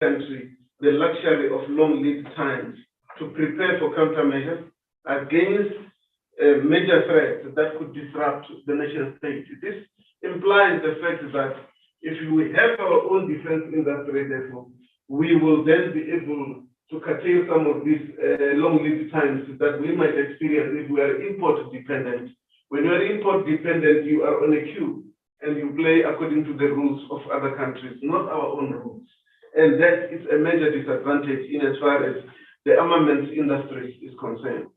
country the luxury of long lead times to prepare for countermeasures against major threats that could disrupt the nation state. This implies the fact that if we have our own defense industry, therefore, we will then be able to curtail some of these long lead times that we might experience if we are import dependent. When you are import dependent, you are on a queue and you play according to the rules of other countries, not our own rules. And that is a major disadvantage in as far as the armaments industry is concerned.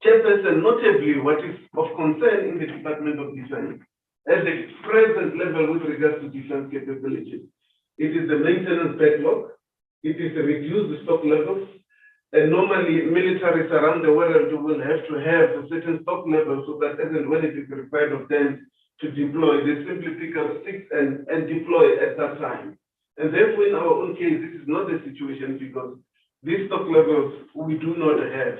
Chairperson, notably, what is of concern in the Department of Defense at the present level with regards to defense capabilities, it is the maintenance backlog, it is the reduced stock levels, and normally militaries around the world will have to have a certain stock level so that as and when it is required of them to deploy, they simply pick up sticks and deploy at that time. And therefore, in our own case, this is not the situation because these stock levels we do not have.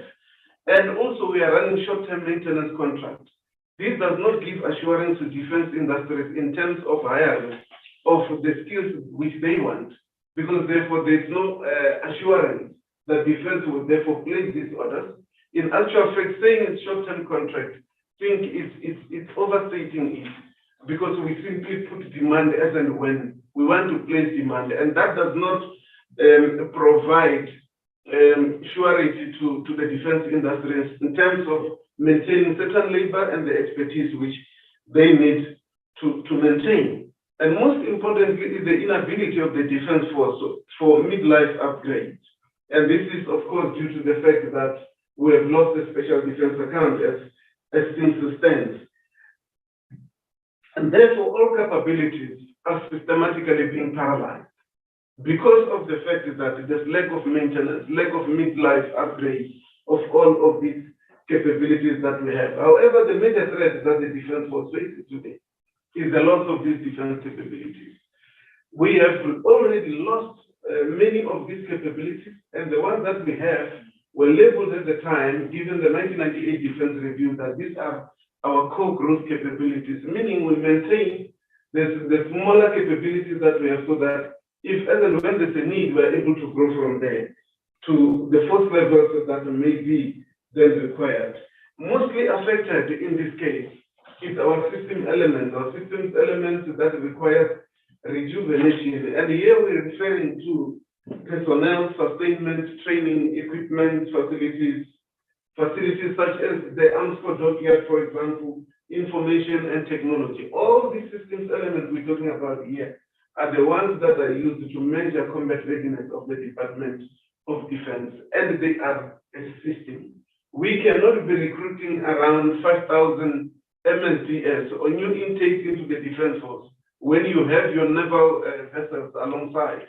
And also, we are running short-term maintenance contracts. This does not give assurance to defense industries in terms of hiring of the skills which they want, because therefore there is no assurance that defense will therefore place these orders. In actual fact, saying it's short-term contract, I think it's overstating it, because we simply put demand as and when we want to place demand, and that does not provide surety to the defense industries in terms of maintaining certain labor and the expertise which they need to maintain. And most importantly is the inability of the defense force for midlife upgrades. And this is, of course, due to the fact that we have lost the special defense account as things stand. And therefore, all capabilities are systematically being paralyzed because of the fact that there's lack of maintenance, lack of midlife upgrades of all of these capabilities that we have. However, the major threat that the defense force faces today is the loss of these defense capabilities. We have already lost many of these capabilities, and the ones that we have were labeled at the time, given the 1998 Defense Review, that these are our core growth capabilities, meaning we maintain the smaller capabilities that we have so that if as and when there's a need, we're able to grow from there to the force levels that may be then required. Mostly affected in this case is our system elements, our systems elements that require rejuvenation. And here we're referring to personnel, sustainment, training, equipment, facilities such as the Arms Corps dockyard, for example, information and technology. All these systems elements we're talking about here are the ones that are used to measure combat readiness of the Department of Defense, and they are a system. We cannot be recruiting around 5,000 MSDS or new intakes into the defense force when you have your naval vessels alongside.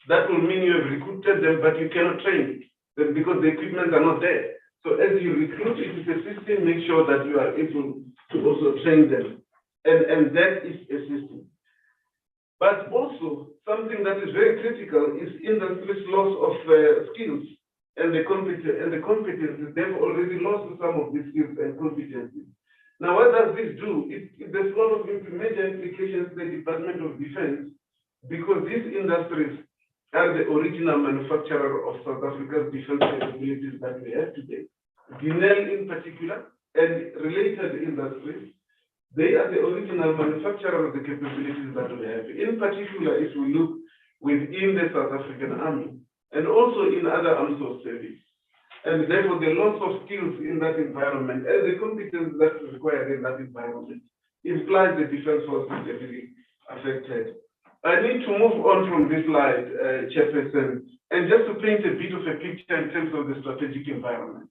That will mean you have recruited them, but you cannot train them because the equipment are not there. So as you recruit into the system, make sure that you are able to also train them. And that is a system. But also, something that is very critical is industry's loss of skills and the competences. They've already lost some of these skills and competencies. Now, what does this do? There's a lot of major implications to the Department of Defense, because these industries are the original manufacturer of South Africa's defense capabilities that we have today. Guinea in particular and related industries, they are the original manufacturer of the capabilities that we have. In particular, if we look within the South African Army and also in other armed forces service. And therefore, the loss of skills in that environment and the competence that's required in that environment implies the defense force is heavily affected. I need to move on from this slide, Chairperson, and just to paint a bit of a picture in terms of the strategic environment.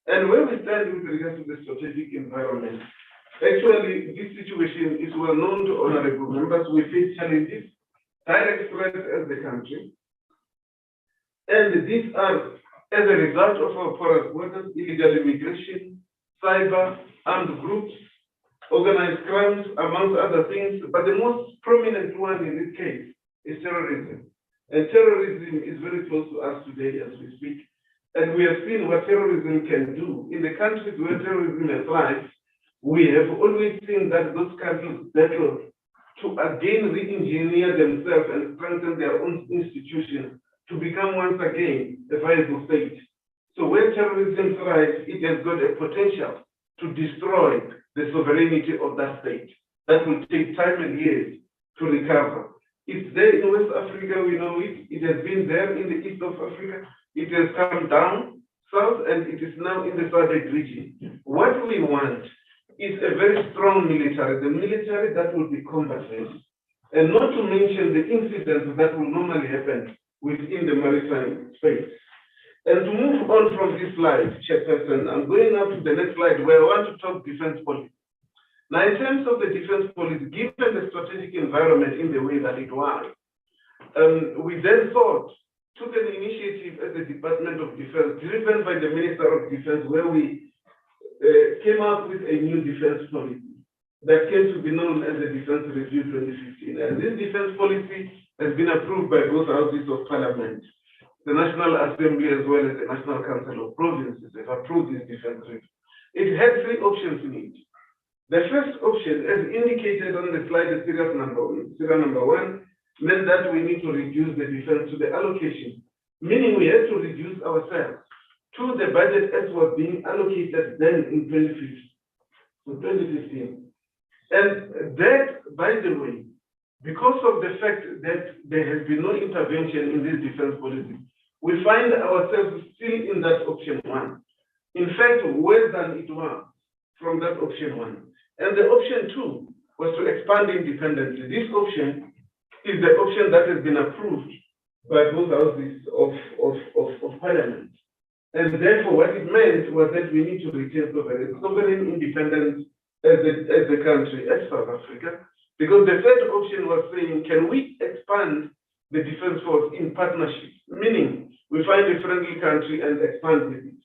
And where we stand with regard to the strategic environment, actually, this situation is well known to honorable members. We face challenges, direct threats as the country. And these are as a result of our porous borders, illegal immigration, cyber, armed groups, organized crimes, amongst other things. But the most prominent one in this case is terrorism. And terrorism is very close to us today as we speak. And we have seen what terrorism can do. In the countries where terrorism has thrived, we have always seen that those countries battle to again re-engineer themselves and strengthen their own institutions to become once again a viable state. So where terrorism thrives, it has got a potential to destroy the sovereignty of that state. That will take time and years to recover. It's there in West Africa, we know it. It has been there in the east of Africa. It has come down south, and it is now in the SADC region. What we want is a very strong military, the military that will be combative, and not to mention the incidents that will normally happen within the maritime space. And to move on from this slide, Chairperson, I'm going now to the next slide where I want to talk defense policy. Now, in terms of the defense policy, given the strategic environment in the way that it was, we then took an initiative as the Department of Defense, driven by the Minister of Defense, where we came up with a new defense policy that came to be known as the Defense Review 2015. And this defense policy has been approved by both houses of Parliament. The National Assembly as well as the National Council of Provinces have approved this defense review. It had three options in it. The first option, as indicated on the slide, the serial number one, meant that we need to reduce the defense to the allocation, meaning we had to reduce ourselves to the budget as was being allocated then in 2015. And that, by the way, because of the fact that there has been no intervention in this defense policy, we find ourselves still in that option one. In fact, worse than it was from that option one. And the option two was to expand independently. This option is the option that has been approved by both houses of Parliament. And therefore, what it meant was that we need to retain sovereign independence as a country, as South Africa. Because the third option was saying, can we expand the defense force in partnership? Meaning, we find a friendly country and expand with it.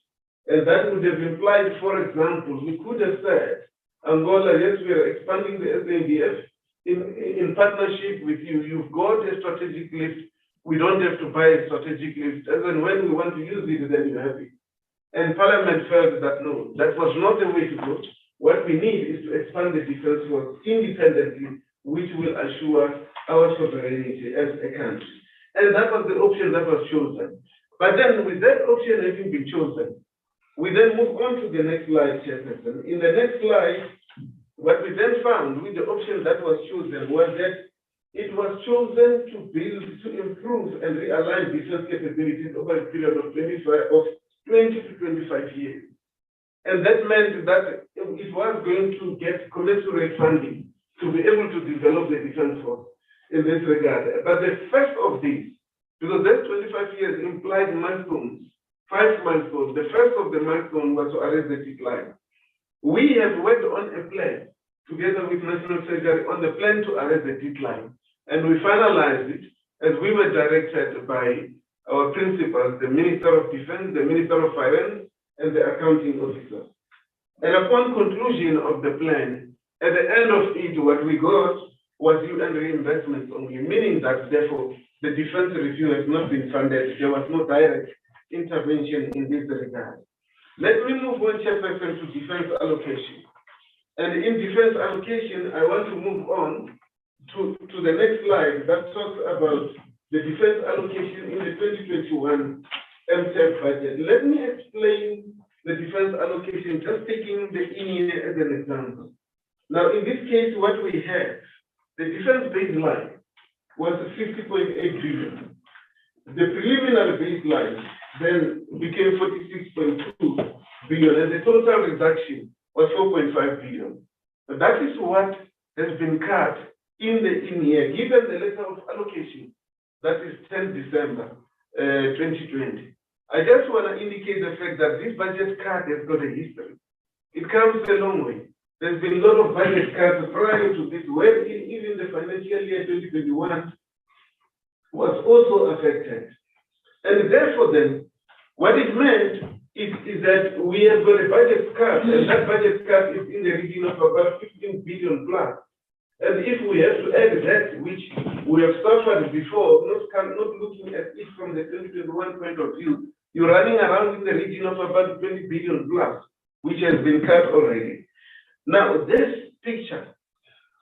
And that would have implied, for example, we could have said, Angola, yes, we are expanding the SADF in partnership with you. You've got a strategic lift. We don't have to buy a strategic lift. As and when we want to use it, then you have it. And Parliament felt that no, that was not the way to go. What we need is to expand the defense force independently, which will assure our sovereignty as a country. And that was the option that was chosen. But then with that option having been chosen, we then move on to the next slide, Chairperson. In the next slide, what we then found with the option that was chosen was that it was chosen to build, to improve and realign defense capabilities over a period of 20 to 25 years. And that meant that it was going to get commensurate funding to be able to develop the defense force in this regard. But the first of these, because that 25 years implied milestones, 5 milestones. The first of the milestones was to arrest the decline. We have worked on a plan together with National Treasury on the plan to arrest the decline. And we finalized it as we were directed by our principals, the Minister of Defense, the Minister of Finance, and the accounting officer. And upon conclusion of the plan, at the end of it, what we got was UN reinvestments only, meaning that therefore the defense review has not been funded. There was no direct intervention in this regard. Let me move on, Chairperson, to defense allocation. And in defense allocation, I want to move on to the next slide that talks about the defense allocation in the 2021 MTEP budget. Let me explain the defense allocation, just taking the INE as an example. Now, in this case, what we have, the defense baseline was 50.8 billion. The preliminary baseline then became 46.2 billion, and the total reduction was 4.5 billion. But that is what has been cut in year, given the letter of allocation, that is 10 December 2020. I just want to indicate the fact that this budget cut has got a history. It comes a long way. There's been a lot of budget cuts prior to this, where even the financial year 2021 was also affected. And therefore then, what it meant is that we have got a budget cut, and that budget cut is in the region of about 15 billion plus. And if we have to add that, which we have suffered before, not looking at it from the 2021 point of view, you're running around in the region of about 20 billion plus, which has been cut already. Now, this picture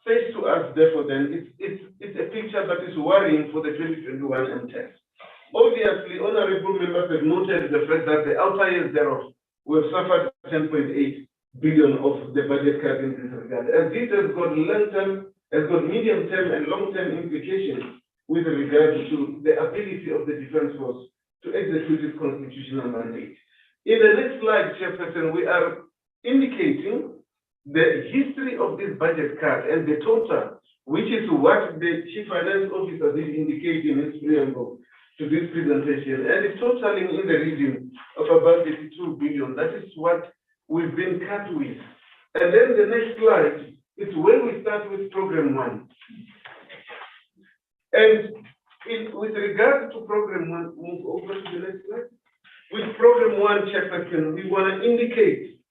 says to us, therefore, then, it's a picture that is worrying for the 2021 MTES. Obviously, honorable members have noted the fact that the outer years thereof we have suffered 10.8 billion of the budget cut in this regard. And this has got long-term, has got medium-term and long-term implications with regard to the ability of the Defence Force to execute its constitutional mandate. In the next slide, Chairperson, we are indicating the history of this budget cut and the total, which is what the Chief Finance Officer did indicate in his preamble to this presentation, and it's totaling in the region of about 82 billion. That is what we've been cut with. And then the next slide is where we start with Program 1. And with regard to Program 1, move over to the next slide. With Program 1, Chairperson, we want to indicate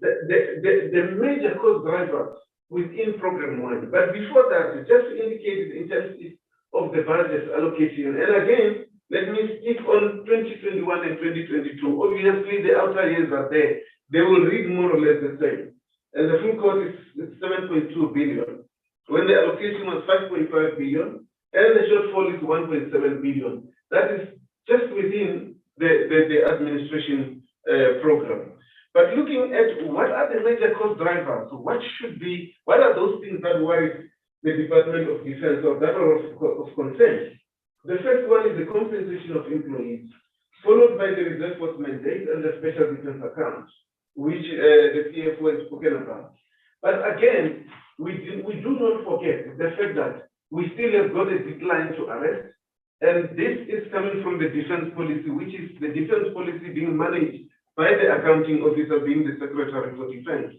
the major cost drivers within Program 1. But before that, just to indicate the intensity of the budget allocation. And again, let me stick on 2021 and 2022. Obviously, the outer years are there. They will read more or less the same. And the full cost is 7.2 billion. When the allocation was 5.5 billion, and the shortfall is 1.7 billion. That is just within the administration program. But looking at what are the major cost drivers, what are those things that worry the Department of Defense or that are of concern? The first one is the compensation of employees, followed by the reserve force mandate and the special defense account, which the CFO has spoken about. But again, we do not forget the fact that we still have got a deadline to arrest, and this is coming from the defense policy, which is the defense policy being managed by the accounting officer being the Secretary for Defense.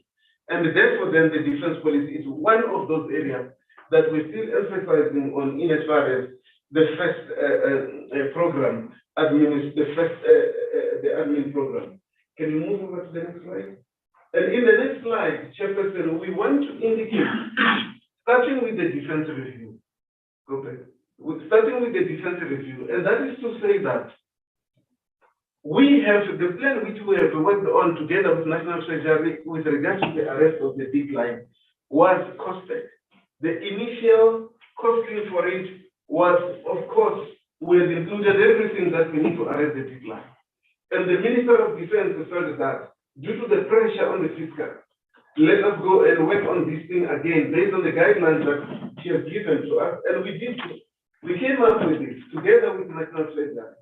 And therefore, then the defense policy is one of those areas that we're still emphasizing on in as far as the first program, the admin program. Can you move over to the next slide? And in the next slide, Chairperson, we want to indicate, starting with the defense review. Go back. Starting with the defense review, and that is to say that we have the plan which we have worked on together with National Treasury with regard to the arrest of the decline was costed. The initial costing for it was, of course, we had included everything that we need to arrest the decline. And the Minister of Defense felt that due to the pressure on the fiscal, let us go and work on this thing again based on the guidelines that she has given to us. And we did so. We came up with this together with National Treasury.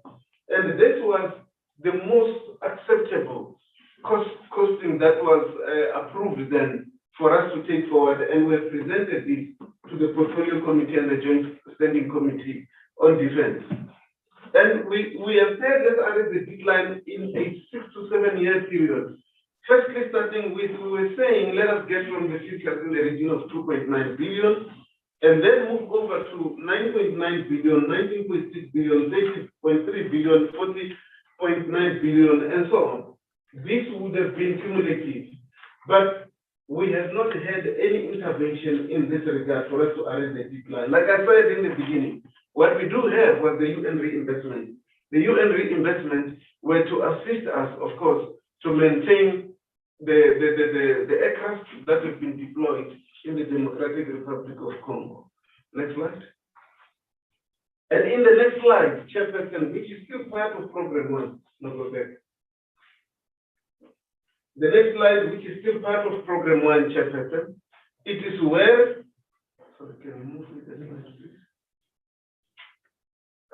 And this was the most acceptable costing that was approved then for us to take forward, and we have presented this to the Portfolio Committee and the Joint Standing Committee on Defense. And we have said let's arrest the decline in a 6 to 7 year period. Firstly, starting with, we were saying, let us get from the fiscal in the region of 2.9 billion, and then move over to 9.9 billion, 19.6 billion, 30.3 billion, 40.9 billion, and so on. This would have been cumulative, but we have not had any intervention in this regard for us to arrest the decline. Like I said in the beginning, what we do have was the UN reinvestment. The UN reinvestment were to assist us, of course, to maintain the aircraft that have been deployed in the Democratic Republic of Congo. Next slide. And in the next slide, Chairperson, which is still part of Program 1, no, go back. The next slide, which is still part of Program 1, Chairperson, it is where, sorry, can you move with the slide, please?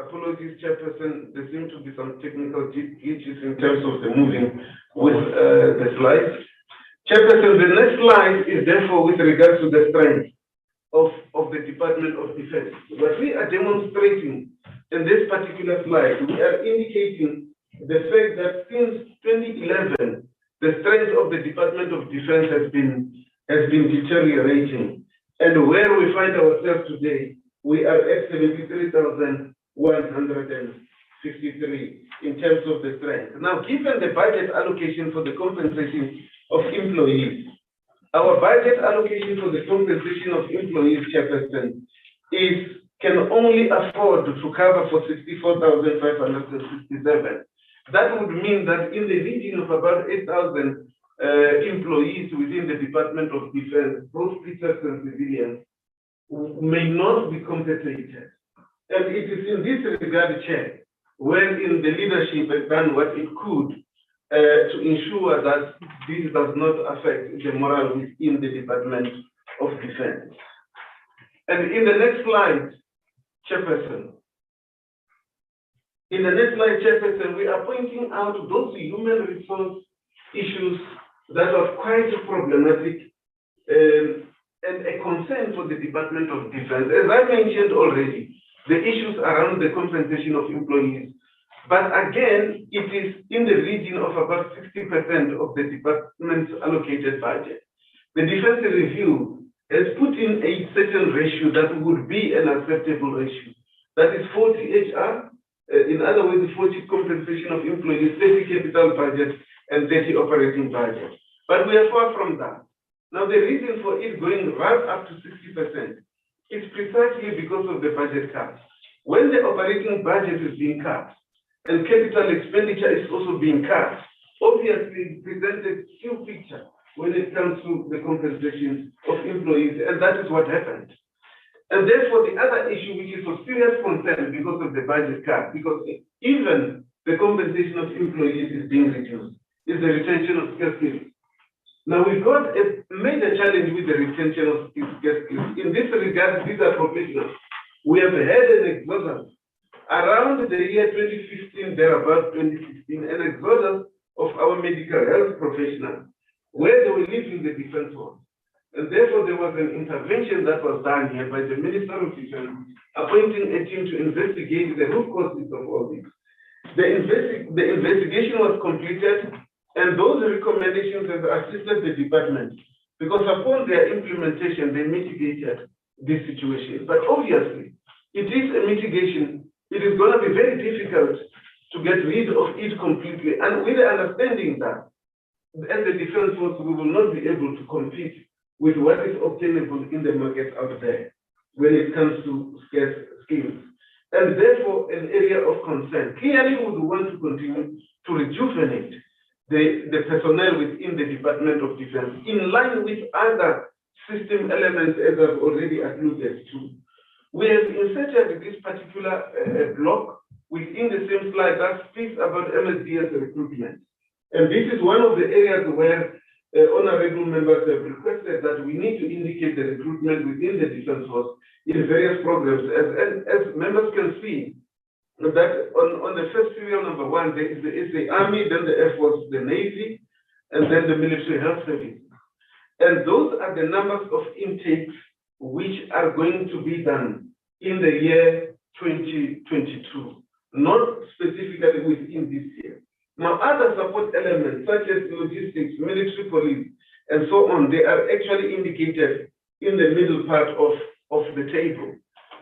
Apologies, Chairperson, there seem to be some technical glitches in terms of the moving with the slides. Chairperson, the next slide is therefore with regards to the strength of the Department of Defense. What we are demonstrating in this particular slide, we are indicating the fact that since 2011, the strength of the Department of Defense has been deteriorating. And where we find ourselves today, we are at 73,153 in terms of the strength. Now, given the budget allocation for the compensation of employees, our budget allocation for the compensation of employees, Chairperson, can only afford to cover for 64,567. That would mean that in the region of about 8,000 employees within the Department of Defense, both teachers and civilians, may not be compensated. And it is in this regard, Chair, wherein the leadership has done what it could to ensure that this does not affect the morale within the Department of Defense. And in the next slide, Chairperson, we are pointing out those human resource issues that are quite problematic and a concern for the Department of Defense. As I mentioned already, the issues around the compensation of employees, but again, it is in the region of about 60% of the department's allocated budget. The Defense Review has put in a certain ratio that would be an acceptable ratio. That is 40 HR, in other words, 40 compensation of employees, 30 capital budget, and 30 operating budget. But we are far from that. Now, the reason for it going right up to 60% is precisely because of the budget cuts. When the operating budget is being cut and capital expenditure is also being cut, obviously it presents a skewed picture when it comes to the compensation of employees, and that is what happened. And therefore, the other issue, which is of serious concern because of the budget cut, because even the compensation of employees is being reduced, is the retention of skills. Now, we've got a major challenge with the retention of skills. In this regard, these are professionals. We have had an exodus around the year 2015, thereabout 2016, an exodus of our medical health professionals, where they were leaving the defense force. And therefore, there was an intervention that was done here by the Minister of Defense, appointing a team to investigate the root causes of all this. The investigation was completed, and those recommendations have assisted the department, because upon their implementation, they mitigated this situation. But obviously, it is a mitigation. It is going to be very difficult to get rid of it completely. And with the understanding that as a defense force, we will not be able to compete with what is obtainable in the market out there when it comes to scarce skills. And therefore, an area of concern. Clearly, we would want to continue to rejuvenate the personnel within the Department of Defense in line with other system elements, as I've already alluded to. We have inserted this particular block within the same slide that speaks about MSDS recruitment. And this is one of the areas where honorable members have requested that we need to indicate the recruitment within the Defense Force in various programs. As members can see, that on the first serial number 1, there is the Army, then the Air Force, the Navy, and then the Military Health Service. And those are the numbers of intakes which are going to be done in the year 2022, not specifically within this year. Now, other support elements such as logistics, military police, and so on, they are actually indicated in the middle part of the table,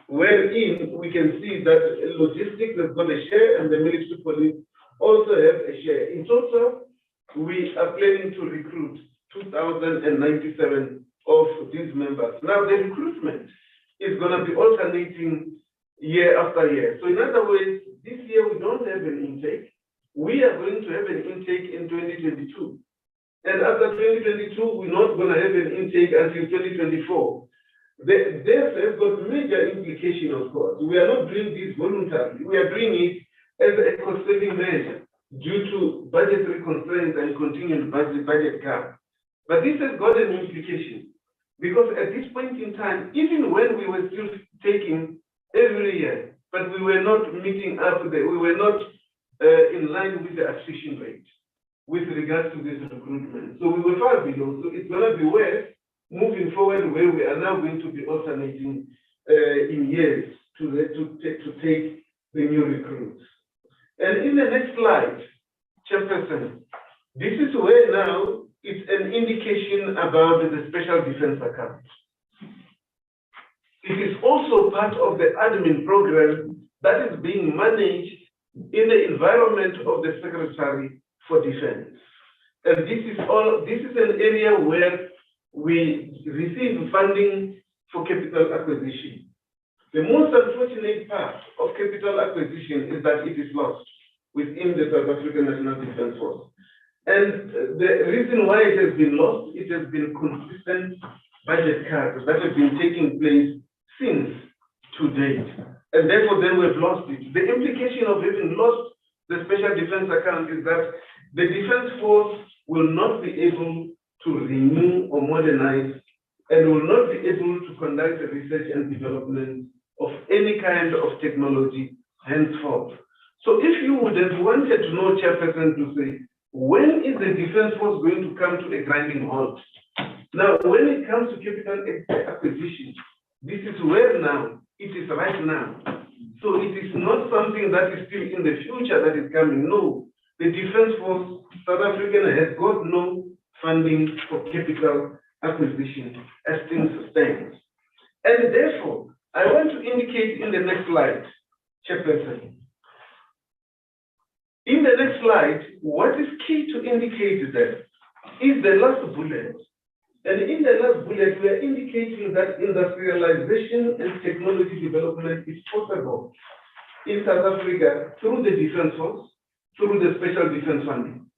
wherein we can see that logistics has got a share and the military police also have a share. In total, we are planning to recruit 2,097 of these members. Now, the recruitment is going to be alternating year after year. So in other words, this year we don't have an intake. We are going to have an intake in 2022. And after 2022, we're not going to have an intake until 2024. This has got major implication, of course. We are not doing this voluntarily. We are doing it as a cost-saving measure due to budgetary constraints and continued budget cuts. But this has got an implication, because at this point in time, even when we were still taking every year, but we were not meeting up, we were not in line with the attrition rate with regards to this recruitment. So we were far below. So it's going to be worse moving forward, where we are now going to be alternating in years to take the new recruits. And in the next slide, Chairperson, this is where now it's an indication about the special defense account. It is also part of the admin program that is being managed in the environment of the Secretary for Defense. And this is an area where we receive funding for capital acquisition. The most unfortunate part of capital acquisition is that it is lost within the South African National Defense Force. And the reason why it has been lost, it has been consistent budget cuts that have been taking place since to date. And therefore, then we've lost it. The implication of having lost the special defense account is that the defense force will not be able to renew or modernize and will not be able to conduct research and development of any kind of technology henceforth. So if you would have wanted to know, Chairperson, to say, when is the defense force going to come to a grinding halt? Now, when it comes to capital acquisition, this is where now, it is right now. So it is not something that is still in the future that is coming. No, the defense force, South Africa has got no funding for capital acquisition as things stand. And therefore, I want to indicate in the next slide, Chairperson. In the next slide, what is key to indicate that is the last bullet. And in the last bullet, we are indicating that industrialization and technology development is possible in South Africa through the defense force, through the special defense funding.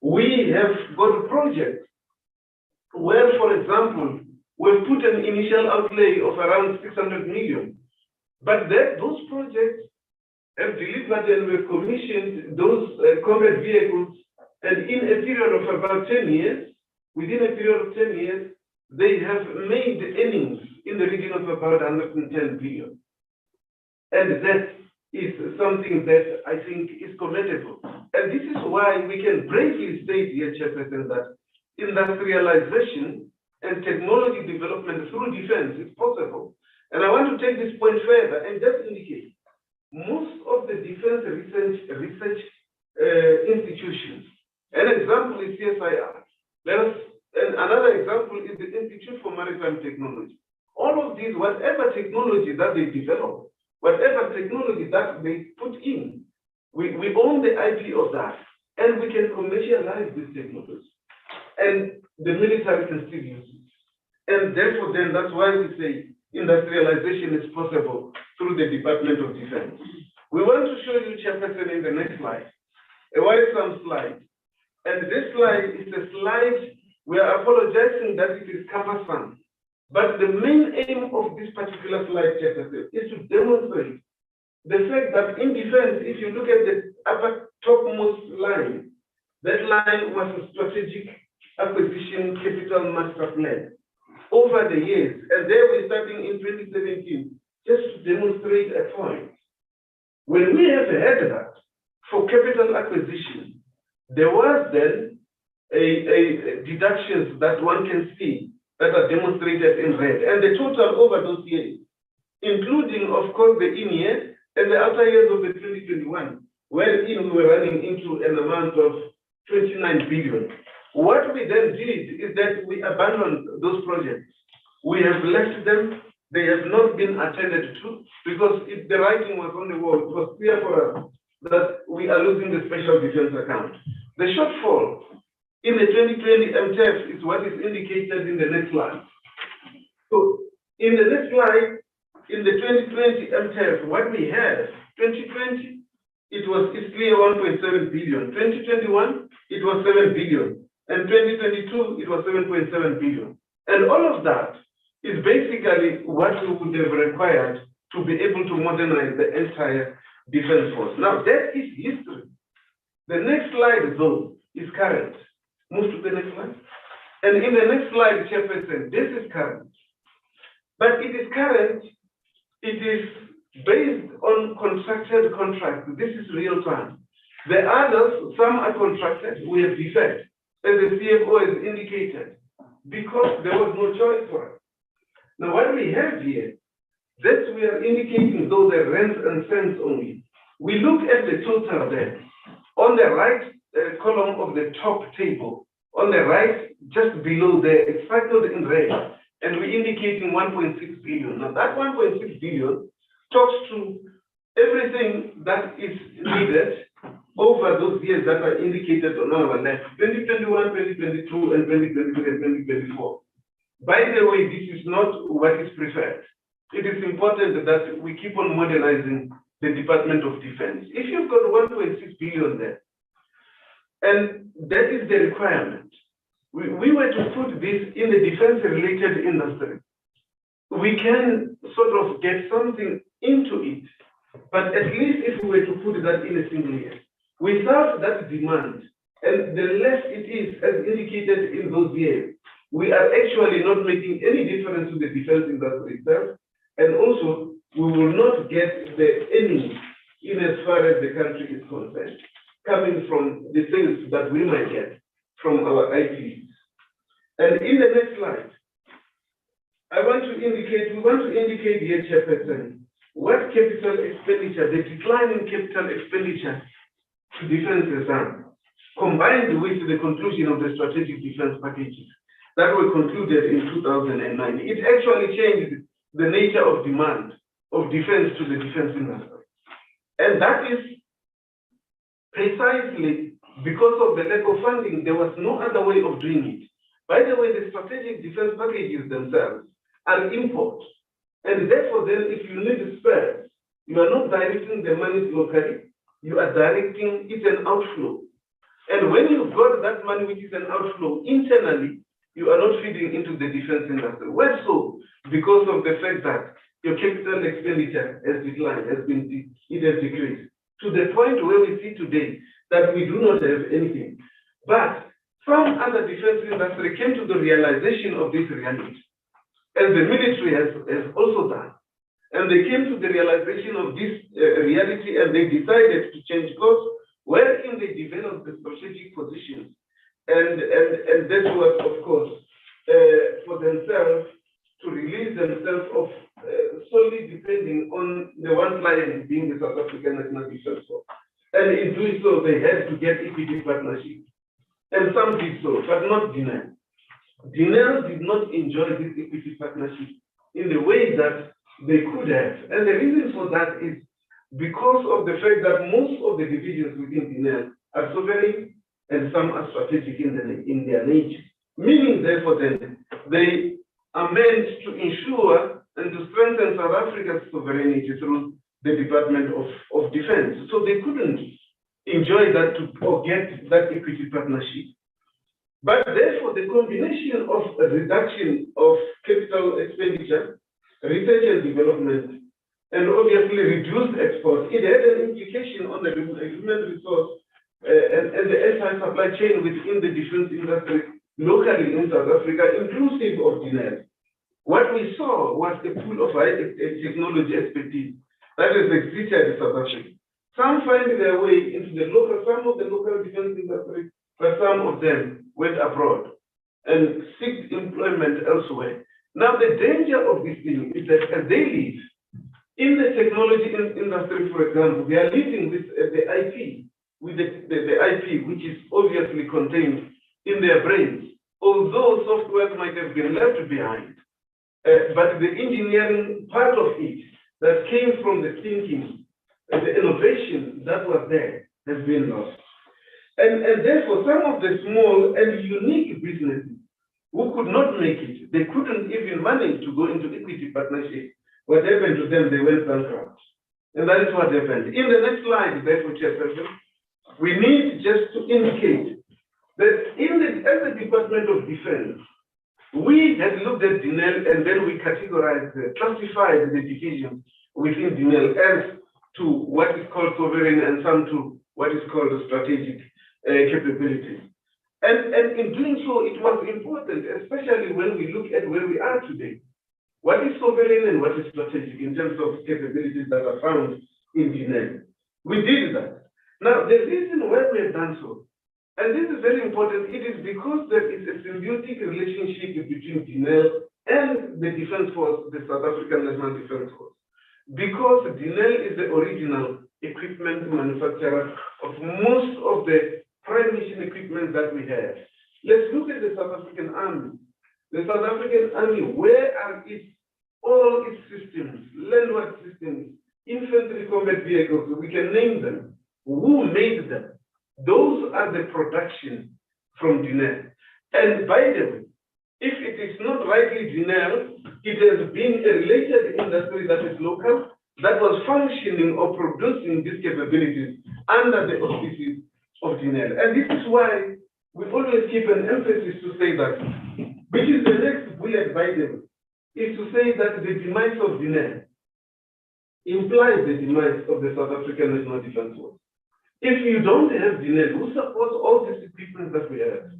We have got projects where, for example, we've put an initial outlay of around 600 million, but those projects have delivered and we've commissioned those combat vehicles, and in a period of about 10 years, within a period of 10 years, they have made earnings in the region of about 110 billion. And that is something that I think is commendable. And this is why we can bravely state here, Chairperson, that industrialization and technology development through defense is possible. And I want to take this point further and just indicate most of the defense research institutions. An example is CSIR. And another example is the Institute for Maritime Technology. All of these, whatever technology that they develop, whatever technology that they put in, we own the IP of that, and we can commercialize this technology. And the military can still use it. And therefore, then that's why we say industrialization is possible through the Department of Defense. We want to show you, Chairperson, in the next slide, a worrisome slide. And this slide is a slide, we are apologizing that it is cumbersome. But the main aim of this particular slide, Chairperson, is to demonstrate the fact that in defense, if you look at the upper topmost line, that line was a strategic acquisition capital master plan over the years. And there we're starting in 2017, just to demonstrate a point. When we have had that for capital acquisition, there was then a deductions that one can see that are demonstrated in red. And the total over those years, including, of course, the in-year and the outer years of the 2021, wherein we were running into an amount of 29 billion. What we then did is that we abandoned those projects. We have left them. They have not been attended to, because if the writing was on the wall, it was clear for us that we are losing the special defense account. The shortfall in the 2020 MTF is what is indicated in the next slide. So in the next slide, in the 2020 MTF, what we have, 2020, it's clear 1.7 billion. 2021, it was 7 billion. And 2022, it was 7.7 billion. And all of that is basically what we would have required to be able to modernize the entire defense force. Now, that is history. The next slide, though, is current. Move to the next slide. And in the next slide, Chairperson, this is current. But it is current, it is based on contracted contracts. This is real time. The others, some are contracted, we have deferred, as the CFO has indicated, because there was no choice for us. Now, what we have here, that we are indicating those are rents and cents only. We look at the total there. On the right column of the top table, on the right, just below there, it's circled in red, and we're indicating 1.6 billion. Now, that 1.6 billion talks to everything that is needed over those years that are indicated on our left, 2021, 2022, and 2023, and 2024. By the way, this is not what is preferred. It is important that we keep on modernizing the Department of Defense. If you've got 1.6 billion there, And that is the requirement. We were to put this in the defense-related industry. We can sort of get something into it, but at least if we were to put that in a single year, without that demand, and the less it is, as indicated in those years, we are actually not making any difference to the defense industry itself, and also we will not get the earnings in as far as the country is concerned, coming from the sales that we might get from our IPs. And in the next slide, we want to indicate here, Chairperson, what capital expenditure, the decline in capital expenditure to defense has done, combined with the conclusion of the strategic defense packages that were concluded in 2009. It actually changed the nature of demand of defense to the defense industry. And that is precisely because of the lack of funding. There was no other way of doing it. By the way, the strategic defense packages themselves are import. And therefore, then, if you need spares, you are not directing the money locally, you are directing it an outflow. And when you've got that money, which is an outflow internally, you are not feeding into the defense industry. Why so? Because of the fact that your capital expenditure has declined, it has decreased, to the point where we see today that we do not have anything. But some other defense industry came to the realization of this reality, as the military has also done. And they came to the realization of this reality, and they decided to change course, wherein they developed the strategic positions. And that was, of course, for themselves to release themselves of solely depending on the one client being the South African National Defense Force. And in doing so, they had to get equity partnership. And some did so, but not DINEL. DINEL did not enjoy this equity partnership in the way that they could have. And the reason for that is because of the fact that most of the divisions within DINEL are sovereign and some are strategic in their nature. Meaning, therefore, then, they are meant to ensure and to strengthen South Africa's sovereignty through the Department of Defense. So they couldn't enjoy that or get that equity partnership. But therefore, the combination of a reduction of capital expenditure, research and development, and obviously reduced exports, it had an implication on the human resource and the entire supply chain within the defense industry locally in South Africa, inclusive of DINEL. What we saw was a pool of high technology expertise that is existed in South Africa. Some find their way into some of the local defense industry, but some of them went abroad and seek employment elsewhere. Now, the danger of this thing is that as they leave, in the technology industry, for example, they are leaving with the IP, with the IP, which is obviously contained in their brains, although software might have been left behind. But the engineering part of it that came from the thinking and the innovation that was there has been lost. And therefore, some of the small and unique businesses who could not make it, they couldn't even manage to go into equity partnership. What happened to them? They went bankrupt. And that is what happened. In the next slide, therefore, Chairperson, we need just to indicate that as the Department of Defense, we had looked at DINEL and then we categorized, classified the divisions within DINEL as to what is called sovereign and some to what is called strategic capabilities. And in doing so, it was important, especially when we look at where we are today. What is sovereign and what is strategic in terms of capabilities that are found in DINEL? We did that. Now, the reason why we have done so, and this is very important, it is because there is a symbiotic relationship between DINEL and the Defense Force, the South African National Defense Force. Because DINEL is the original equipment manufacturer of most of the prime mission equipment that we have. Let's look at the South African Army. The South African Army, where are all its systems, landward systems, infantry combat vehicles, we can name them. Who made them? Those are the production from DINEL. And by the way, if it is not rightly DINEL, it has been a related industry that is local, that was functioning or producing these capabilities under the auspices of denial. And this is why we always keep an emphasis to say that, which is the next bullet by them, is to say that the demise of denial implies the demise of the South African National Defence Force. If you don't have denial, who supports all these equipment that we have?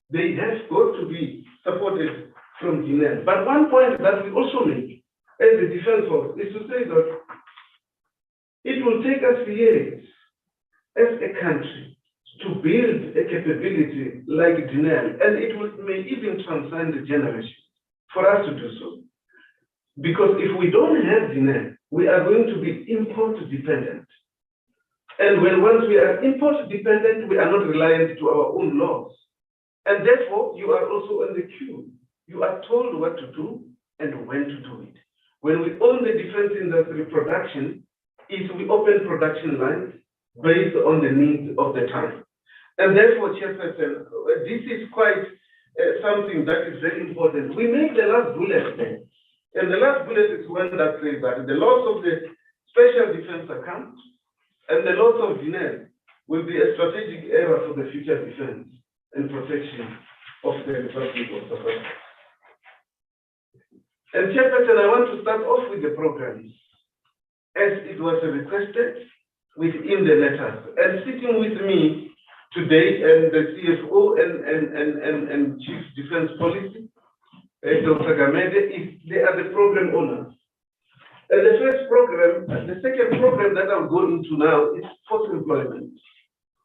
They have got to be supported from denial. But one point that we also make as the Defence Force is to say that it will take us years as a country to build a capability like denial, and may even transcend the generation for us to do so. Because if we don't have denial, we are going to be import dependent. And once we are import dependent, we are not reliant to our own laws. And therefore, you are also on the queue. You are told what to do and when to do it. When we own the defense industry production, we open production lines based on the needs of the time. And therefore, Chairperson, this is quite something that is very important. We make the last bullet there. And the last bullet is one that says that the loss of the special defense account and the loss of denial will be a strategic error for the future defense and protection of the Republic of South Africa. And Chairperson, I want to start off with the programs, as it was requested within the letters. And sitting with me today, and the CFO and Chief Defense Policy, Dr. Gamede, they are the program owners. And the second program that I'll go into now is force employment.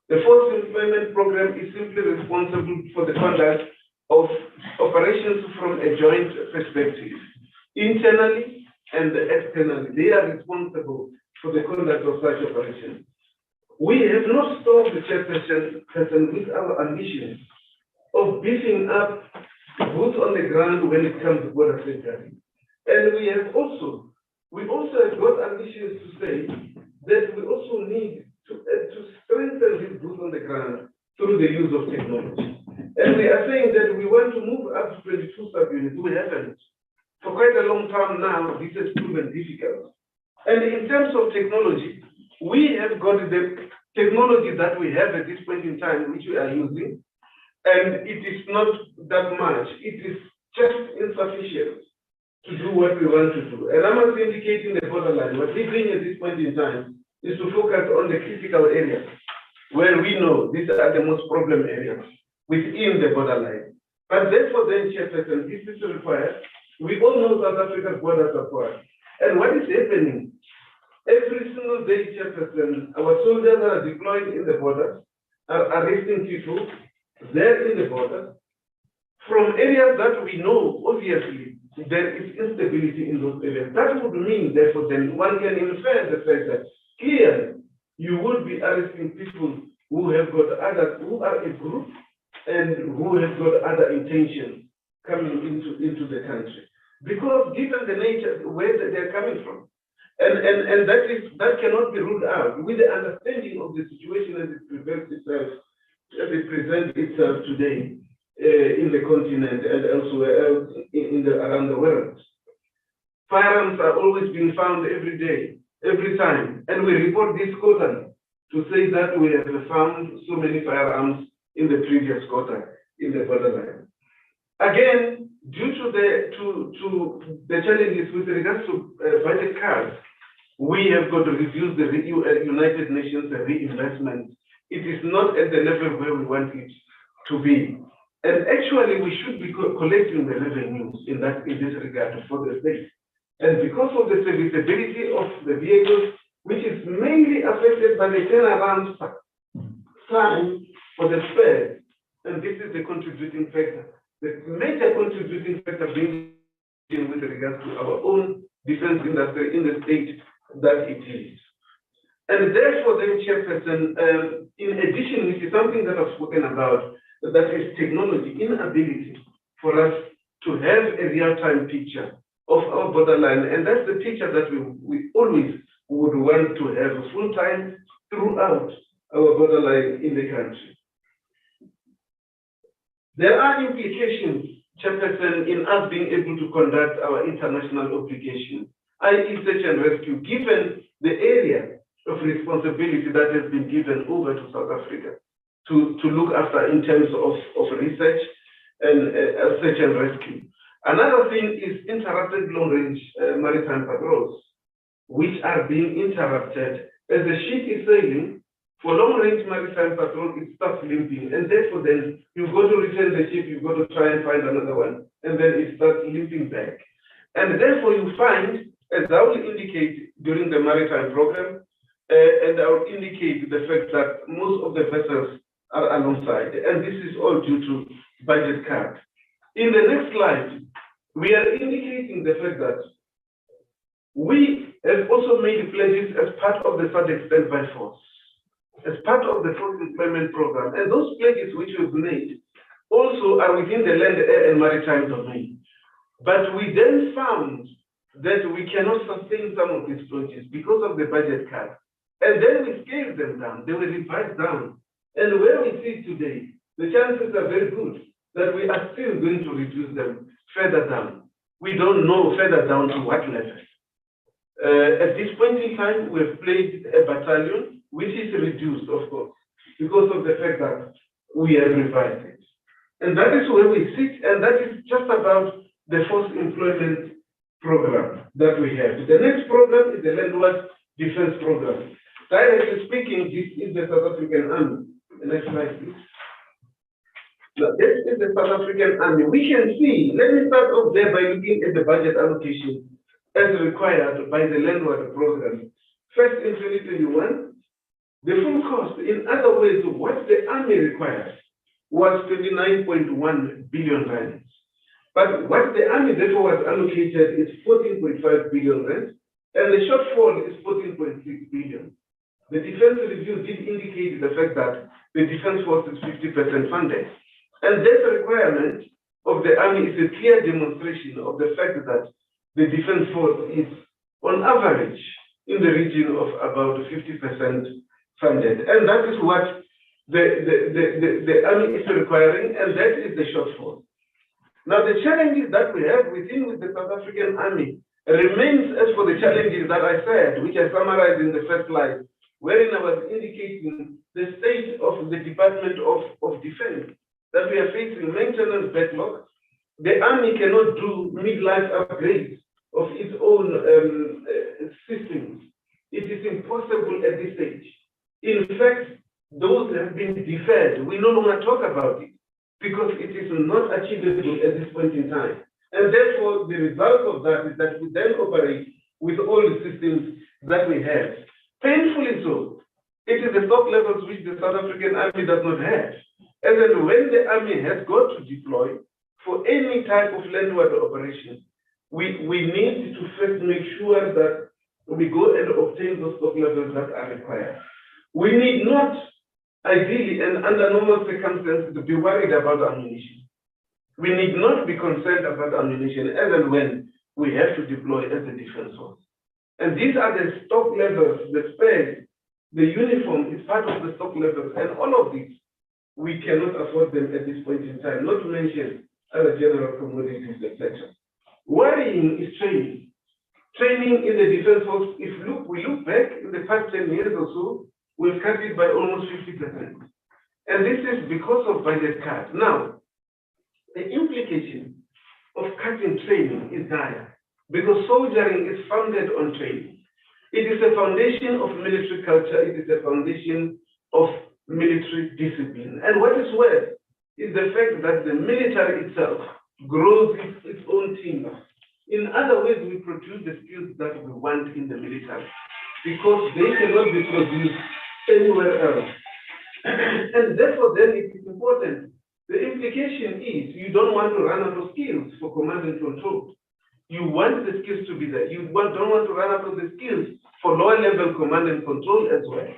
The force employment program is simply responsible for the conduct of operations from a joint perspective. Internally and externally, they are responsible for the conduct of such operations. We have not stopped the Chairperson with our ambitions of beefing up boots on the ground when it comes to border security. And we also have got ambitions to say that we also need to strengthen these boots on the ground through the use of technology. And we are saying that we want to move up to 22 subunits. We haven't. For quite a long time now, this has proven difficult. And in terms of technology, we have got the technology that we have at this point in time, which we are using, and it is not that much. It is just insufficient to do what we want to do. And I'm not indicating the borderline. What we're doing at this point in time is to focus on the critical areas where we know these are the most problem areas within the borderline. But therefore, then, Chairperson, this is required. We all know South Africa's borders are porous. And what is happening? Every single day, Chairperson, our soldiers are deployed in the borders, are arresting people there in the border, from areas that we know, obviously, there is instability in those areas. That would mean, therefore, then one can infer the fact that here you would be arresting people who have got who are a group and who have got other intentions coming into the country. Because given the nature, where they're coming from, and that cannot be ruled out with the understanding of the situation as it presents itself today in the continent and elsewhere around the world. Firearms are always being found every day, every time, and we report this quarterly to say that we have found so many firearms in the previous quarter in the borderline. Again, due to the challenges with regards to budget cuts, we have got to reduce the United Nations reinvestment. It is not at the level where we want it to be. And actually, we should be collecting the revenues in this regard for the state. And because of the serviceability of the vehicles, which is mainly affected by the turnaround time for the spares, and this is the contributing factor. The major contributing factor being with regards to our own defense industry in the state that it is. And therefore, then, Chairperson, in addition, which is something that I've spoken about, that is technology, inability for us to have a real-time picture of our borderline. And that's the picture that we always would want to have full-time throughout our borderline in the country. There are implications, Chairperson, in us being able to conduct our international obligations, i.e. search and rescue, given the area of responsibility that has been given over to South Africa. to look after in terms of research and search and rescue. Another thing is interrupted long-range maritime patrols, which are being interrupted as the ship is sailing. For long-range maritime patrol, it starts limping, and therefore then you go to return the ship, you go to try and find another one, and then it starts limping back. And therefore you find, as I will indicate during the maritime program, and I will indicate the fact that most of the vessels are alongside, and this is all due to budget cut. In the next slide, we are indicating the fact that we have also made pledges as part of the SADC standby force, as part of the force employment program, and those pledges which we've made also are within the land, air, and maritime domain. But we then found that we cannot sustain some of these pledges because of the budget cut, and then we scaled them down. They were revised down, and where we see today, the chances are very good that we are still going to reduce them further down. We don't know further down to what level. At this point in time, we have pledged a battalion, which is reduced, of course, because of the fact that we have revised it. And that is where we sit, and that is just about the force employment program that we have. The next program is the Landward Defense Program. Directly speaking, this is the South African Army. The next slide, please. Now, this is the South African Army. We can see, let me start off there by looking at the budget allocation as required by the Landward program. First, in 2021, the full cost, in other words, what the Army requires was 29.1 billion rand. But what the Army therefore was allocated is 14.5 billion rand, and the shortfall is 14.6 billion. The Defense Review did indicate the fact that the Defense Force is 50% funded. And that requirement of the Army is a clear demonstration of the fact that the Defense Force is, on average, in the region of about 50% funded. And that is what the Army is requiring, and that is the shortfall. Now, the challenges that we have with the South African Army remains as for the challenges that I said, which I summarized in the first slide, wherein I was indicating the state of the Department of Defense, that we are facing maintenance backlog. The Army cannot do mid-life upgrades of its own systems. It is impossible at this stage. In fact, those have been deferred. We no longer talk about it because it is not achievable at this point in time. And therefore, the result of that is that we then operate with all the systems that we have. Painfully so, it is the stock levels which the South African Army does not have. And then when the Army has got to deploy for any type of landward operation, we need to first make sure that we go and obtain those stock levels that are required. We need not, ideally and under normal circumstances, to be worried about ammunition. We need not be concerned about ammunition as and when we have to deploy as a defense force. And these are the stock levels, the spares, the uniform is part of the stock levels, and all of these, we cannot afford them at this point in time, not to mention other general commodities, etc. Worrying is training. Training in the defense force, if we look back in the past 10 years or so, we've cut it by almost 50%. And this is because of budget cut. Now, the implication of cutting training is dire, because soldiering is founded on training. It is a foundation of military culture, it is a foundation of military discipline. And what is worse is the fact that the military itself grows its own teams. In other words, we produce the skills that we want in the military because they cannot be produced anywhere else. And therefore, then it is important. The implication is you don't want to run out of skills for command and control. You want the skills to be there. You don't want to run out of the skills for lower level command and control as well.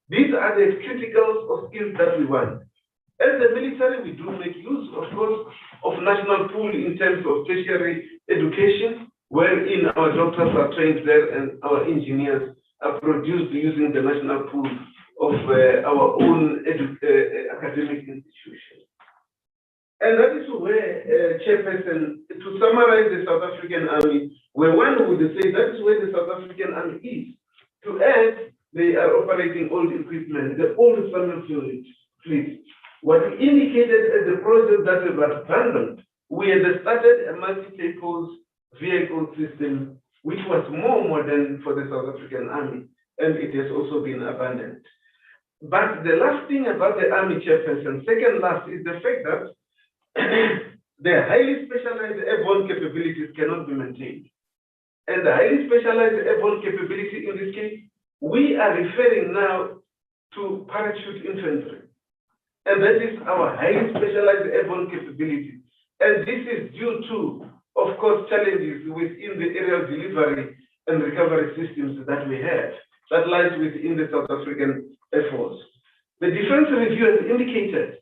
These are the criticals of skills that we want. As the military, we do make use, of course, of national pool in terms of tertiary education, wherein our doctors are trained there and our engineers are produced using the national pool of our own academic institutions. And that is where, Chairperson, to summarize the South African Army, where one would say that is where the South African Army is. To add, they are operating old equipment, the old family fleet. that we've abandoned. We had started a multi-purpose vehicle system, which was more modern for the South African Army, and it has also been abandoned. But the last thing about the Army chairperson, second last, is the fact that the highly specialized airborne capabilities cannot be maintained. And the highly specialized airborne capability in this case, we are referring now to parachute infantry. And that is our highly specialized airborne capability. And this is due to, of course, challenges within the aerial delivery and recovery systems that we have, that lies within the South African Air Force. The Defense Review has indicated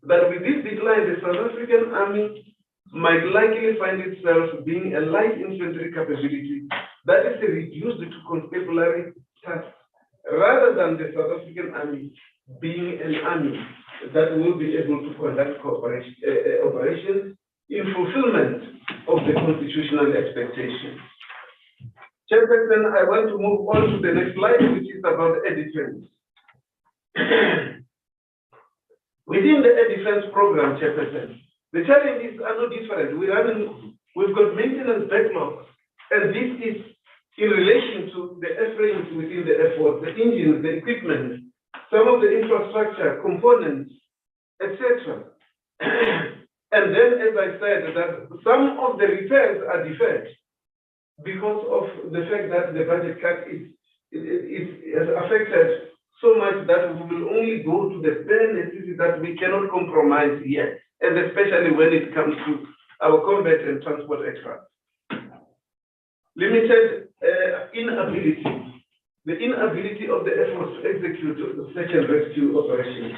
that with this decline, the South African Army might likely find itself being a light infantry capability that is reduced to constabulary tasks, rather than the South African Army being an army that will be able to conduct operations in fulfillment of the constitutional expectations. Chairperson, I want to move on to the next slide, which is about air defense. Within the air defense program, Chairperson, the challenges are no different. We've got maintenance backlogs, and this is in relation to the airframes within the Air Force, the engines, the equipment, some of the infrastructure, components, etc. And then, as I said, that some of the repairs are deferred because of the fact that the budget cut is affected so much that we will only go to the bare necessities that we cannot compromise yet, and especially when it comes to our combat and transport aircraft. Limited inability, the inability of the Air Force to execute the search and rescue operations.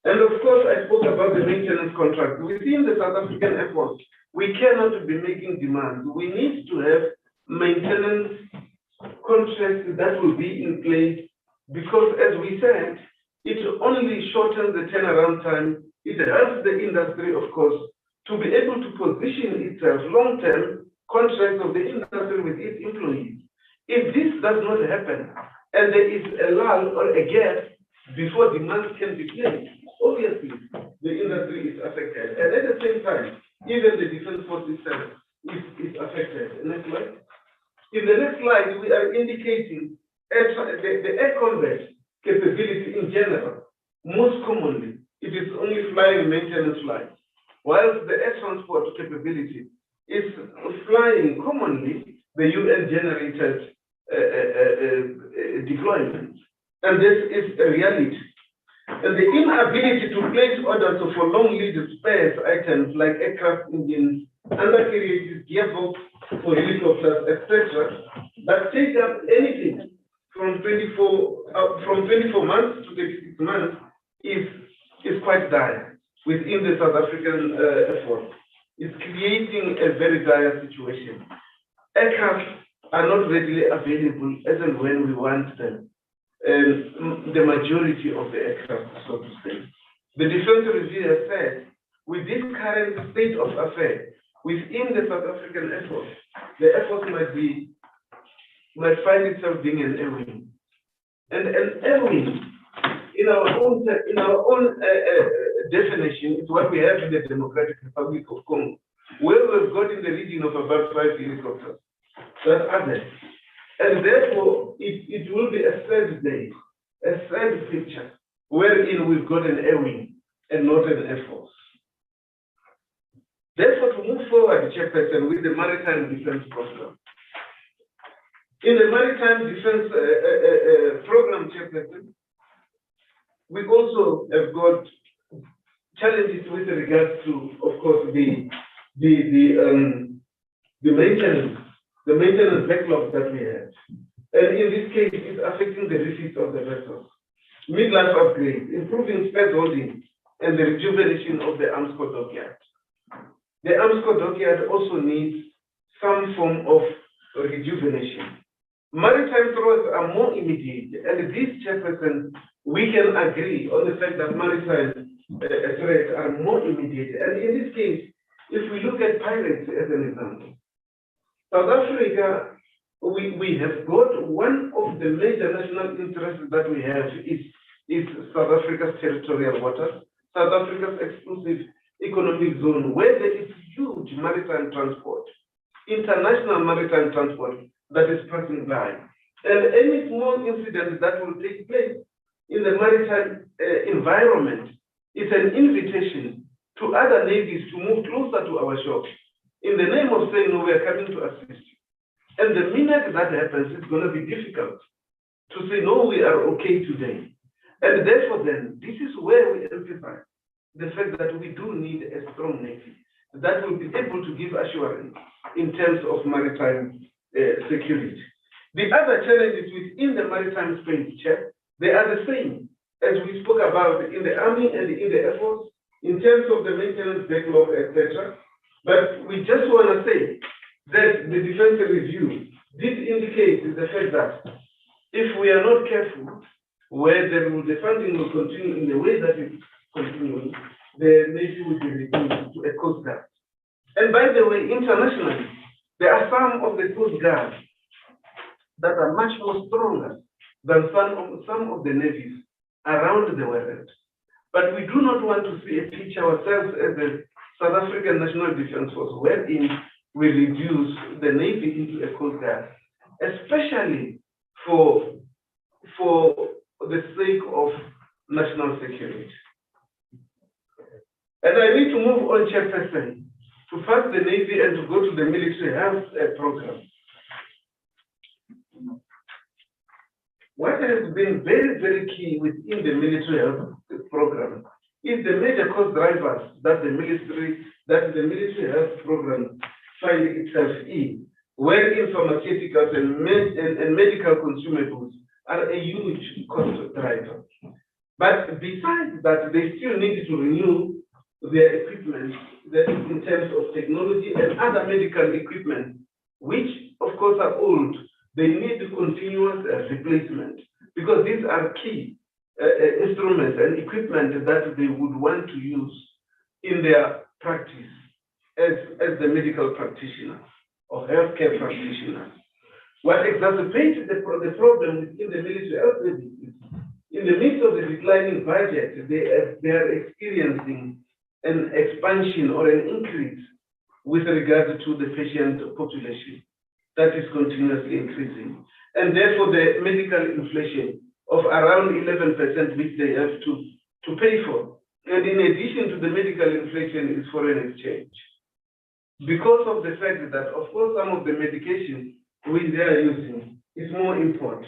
And of course, I spoke about the maintenance contract. Within the South African Air Force, we cannot be making demands. We need to have maintenance contracts that will be in place, because as we said, it only shortens the turnaround time. It helps the industry, of course, to be able to position itself long-term contracts of the industry with its employees. If this does not happen, and there is a lull or a gap before demand can be placed, obviously the industry is affected. And at the same time, even the defense force itself is affected. Next slide. In the next slide, we are indicating the air combat capability in general. Most commonly, it is only flying maintenance flights, whilst the air transport capability is flying commonly the UN-generated deployments. And this is a reality. And the inability to place orders for long lead spares items like aircraft engines, undercarriages, gearbox for helicopters, etc., that take up anything from 24 months to 36 months is quite dire within the South African Air Force. It's creating a very dire situation. Aircraft are not readily available as and when we want them. The majority of the aircraft, so to say. The Defense Review has said, with this current state of affairs within the South African Air Force, the Air Force might find itself being an air wing. And an air wing, in our own definition, is what we have in the Democratic Republic of Congo, where we've got in the region of about 5 helicopters that are there. And therefore, it will be a third day, a third picture, wherein we've got an air wing and not an air force. Therefore, to move forward, Chairperson, with the maritime defense program. In the maritime defense program, Chairperson, we also have got challenges with regards to, of course, the maintenance backlog that we have. And in this case, it's affecting the receipts of the vessels. Midlife upgrades, improving space holding, and the rejuvenation of the Armscor dockyard. The Armscor dockyard also needs some form of rejuvenation. Maritime threats are more immediate, and this, Chairperson, we can agree on the fact that maritime threats are more immediate. And in this case, if we look at pirates as an example, South Africa, we have got one of the major national interests that we have is South Africa's territorial waters, South Africa's exclusive economic zone where there is huge maritime transport, international maritime transport that is passing by. And any small incident that will take place in the maritime environment is an invitation to other navies to move closer to our shores in the name of saying, no, we are coming to assist you. And the minute that happens, it's going to be difficult to say, no, we are okay today. And therefore, then, this is where we emphasize the fact that we do need a strong navy that will be able to give assurance in terms of maritime security. The other challenges within the maritime space, Chair, they are the same as we spoke about in the Army and in the Air Force, in terms of the maintenance backlog, etc. But we just want to say that the defense review did indicate the fact that if we are not careful, where the funding will continue in the way that it's continuing, the Navy will be reduced to a Coast Guard. And by the way, internationally, there are some of the Coast Guards that are much more stronger than some of the navies around the world. But we do not want to see a picture ourselves as the South African National Defence Force, wherein we reduce the Navy into a Coast Guard, especially for the sake of national security. And I need to move on, Chairperson, to first the Navy and to go to the military health program. What has been very, very key within the military health program is the major cost drivers that the military health program finds itself in, wherein pharmaceuticals and medical consumables are a huge cost driver. But besides that, they still need to renew their equipment, that is in terms of technology and other medical equipment, which of course are old. They need continuous replacement because these are key instruments and equipment that they would want to use in their practice as the medical practitioner or healthcare practitioner. What exacerbates the problem within the military health services, in the midst of the declining budget, they are experiencing an expansion or an increase with regard to the patient population that is continuously increasing. And therefore, the medical inflation of around 11%, which they have to pay for. And in addition to the medical inflation is foreign exchange. Because of the fact that, of course, some of the medication which they are using is more import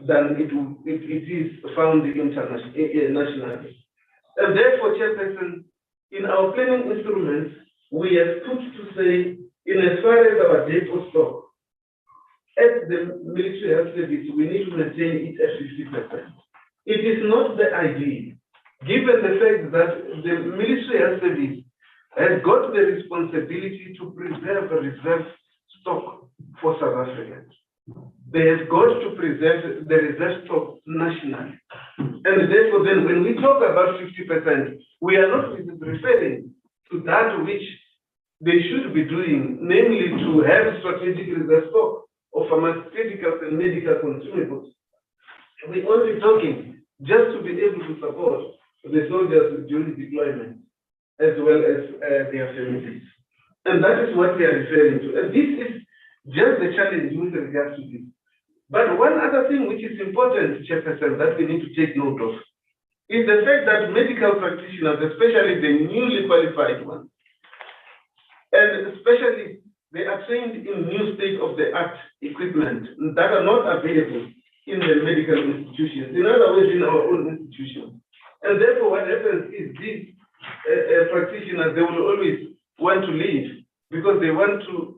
than it is found nationally. And therefore, Chairperson, in our planning instruments, we have put to say, in as far as our depot stock, at the military health service, we need to maintain it at 50%. It is not the ideal, given the fact that the military health service has got the responsibility to preserve a reserve stock for South Africa. They have got to preserve the reserve stock nationally. And therefore, then, when we talk about 50%, we are not referring to that which they should be doing, namely to have strategic reserve stock of pharmaceuticals and medical consumables. We're only talking just to be able to support the soldiers during deployment, as well as their families. And that is what we are referring to. And this is just the challenge with regards to this. But one other thing which is important, Chairperson, that we need to take note of, is the fact that medical practitioners, especially the newly qualified ones, and especially they are trained in new state-of-the-art equipment that are not available in the medical institutions, in other words, in our own institutions. And therefore, what happens is these practitioners, they will always want to leave because they want to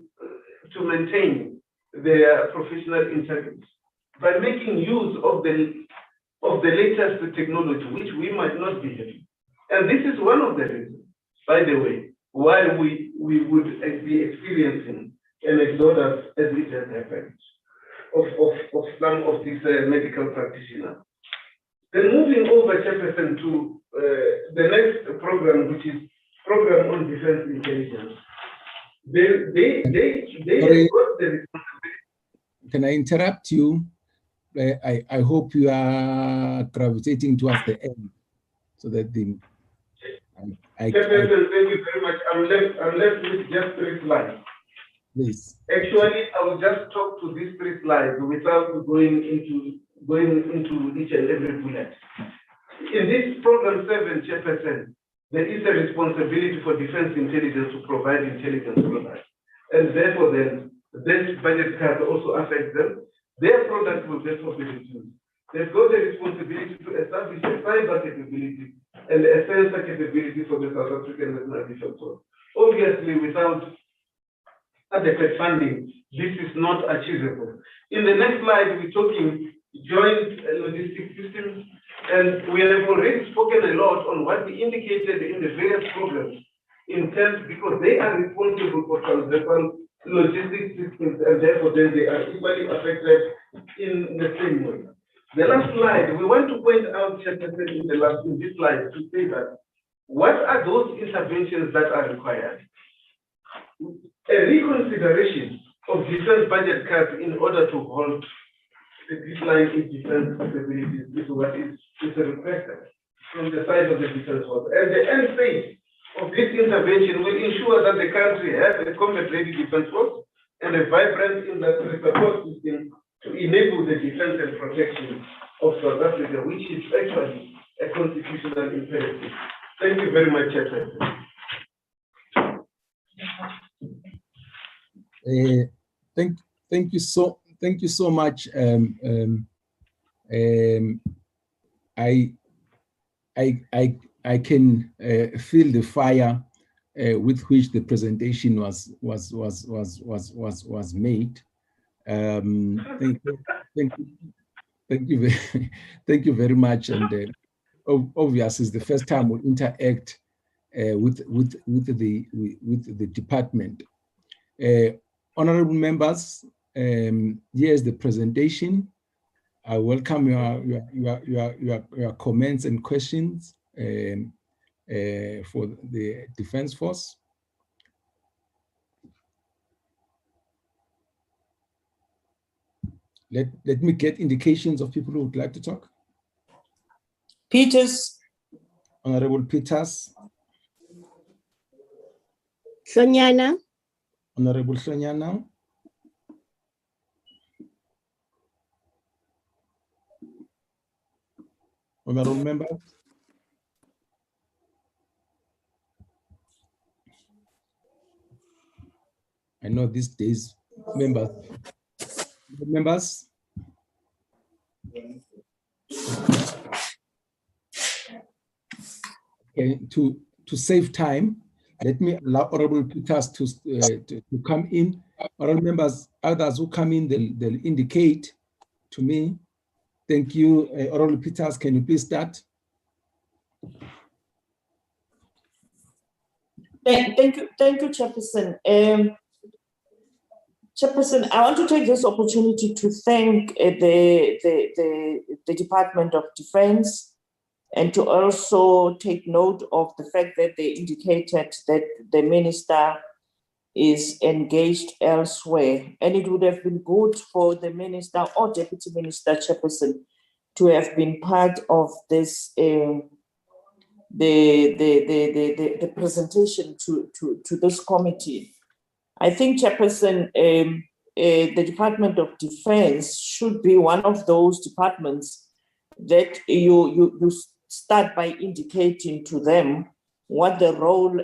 maintain their professional integrity by making use of the latest technology, which we might not be having. And this is one of the reasons, by the way, why we would be experiencing an exodus as it has happened of some of these medical practitioners. Then moving over, Chairperson, to the next program, which is Program on Defense Intelligence. They got the responsibility. Can I interrupt you? I hope you are gravitating towards the end so that Chairperson, thank you very much. I'm left with just 3 slides. Please. Actually, I will just talk to these 3 slides without going into each and every bullet. In this program 7, Chairperson, there is a responsibility for defense intelligence to provide intelligence products. And therefore, then, this budget cut also affects them. Their products will therefore be reduced. They've got the responsibility to establish a cyber capability and a sensor capability for the South African National Defense Force. Obviously, without adequate funding, this is not achievable. In the next slide, we're talking joint logistic systems, and we have already spoken a lot on what we indicated in the various programs in terms, because they are responsible for transversal logistic systems, and therefore then they are equally affected in the same way. The last slide, we want to point out, Chairperson, in this slide to say that what are those interventions that are required? A reconsideration of defense budget cuts in order to hold the decline in defense capabilities is what is requested from the side of the defense force. And the end stage of this intervention will ensure that the country has a combat-ready defense force and a vibrant industry support system to enable the defense and protection of South Africa, which is actually a constitutional imperative. Thank you very much, Chairperson. Thank you so much. I can feel the fire with which the presentation was made. Thank you very much. And obviously, it's the first time we interact with the department. Honorable members, here's the presentation. I welcome your comments and questions for the Defense Force. Let me get indications of people who would like to talk. Peters. Honorable Peters. Sonyana. Honorable Sonyana. Honorable member. I know these days members. Okay, to save time, let me allow Honorable Peters to come in. Honorable members, others who come in, they'll indicate to me. Thank you. Honorable Peters, can you please start? Thank you, Chairperson. Chairperson, I want to take this opportunity to thank the Department of Defense, and to also take note of the fact that they indicated that the minister is engaged elsewhere. And it would have been good for the minister or deputy minister, Chairperson, to have been part of this, the presentation to this committee. I think, Chairperson, the Department of Defense should be one of those departments that you start by indicating to them what the role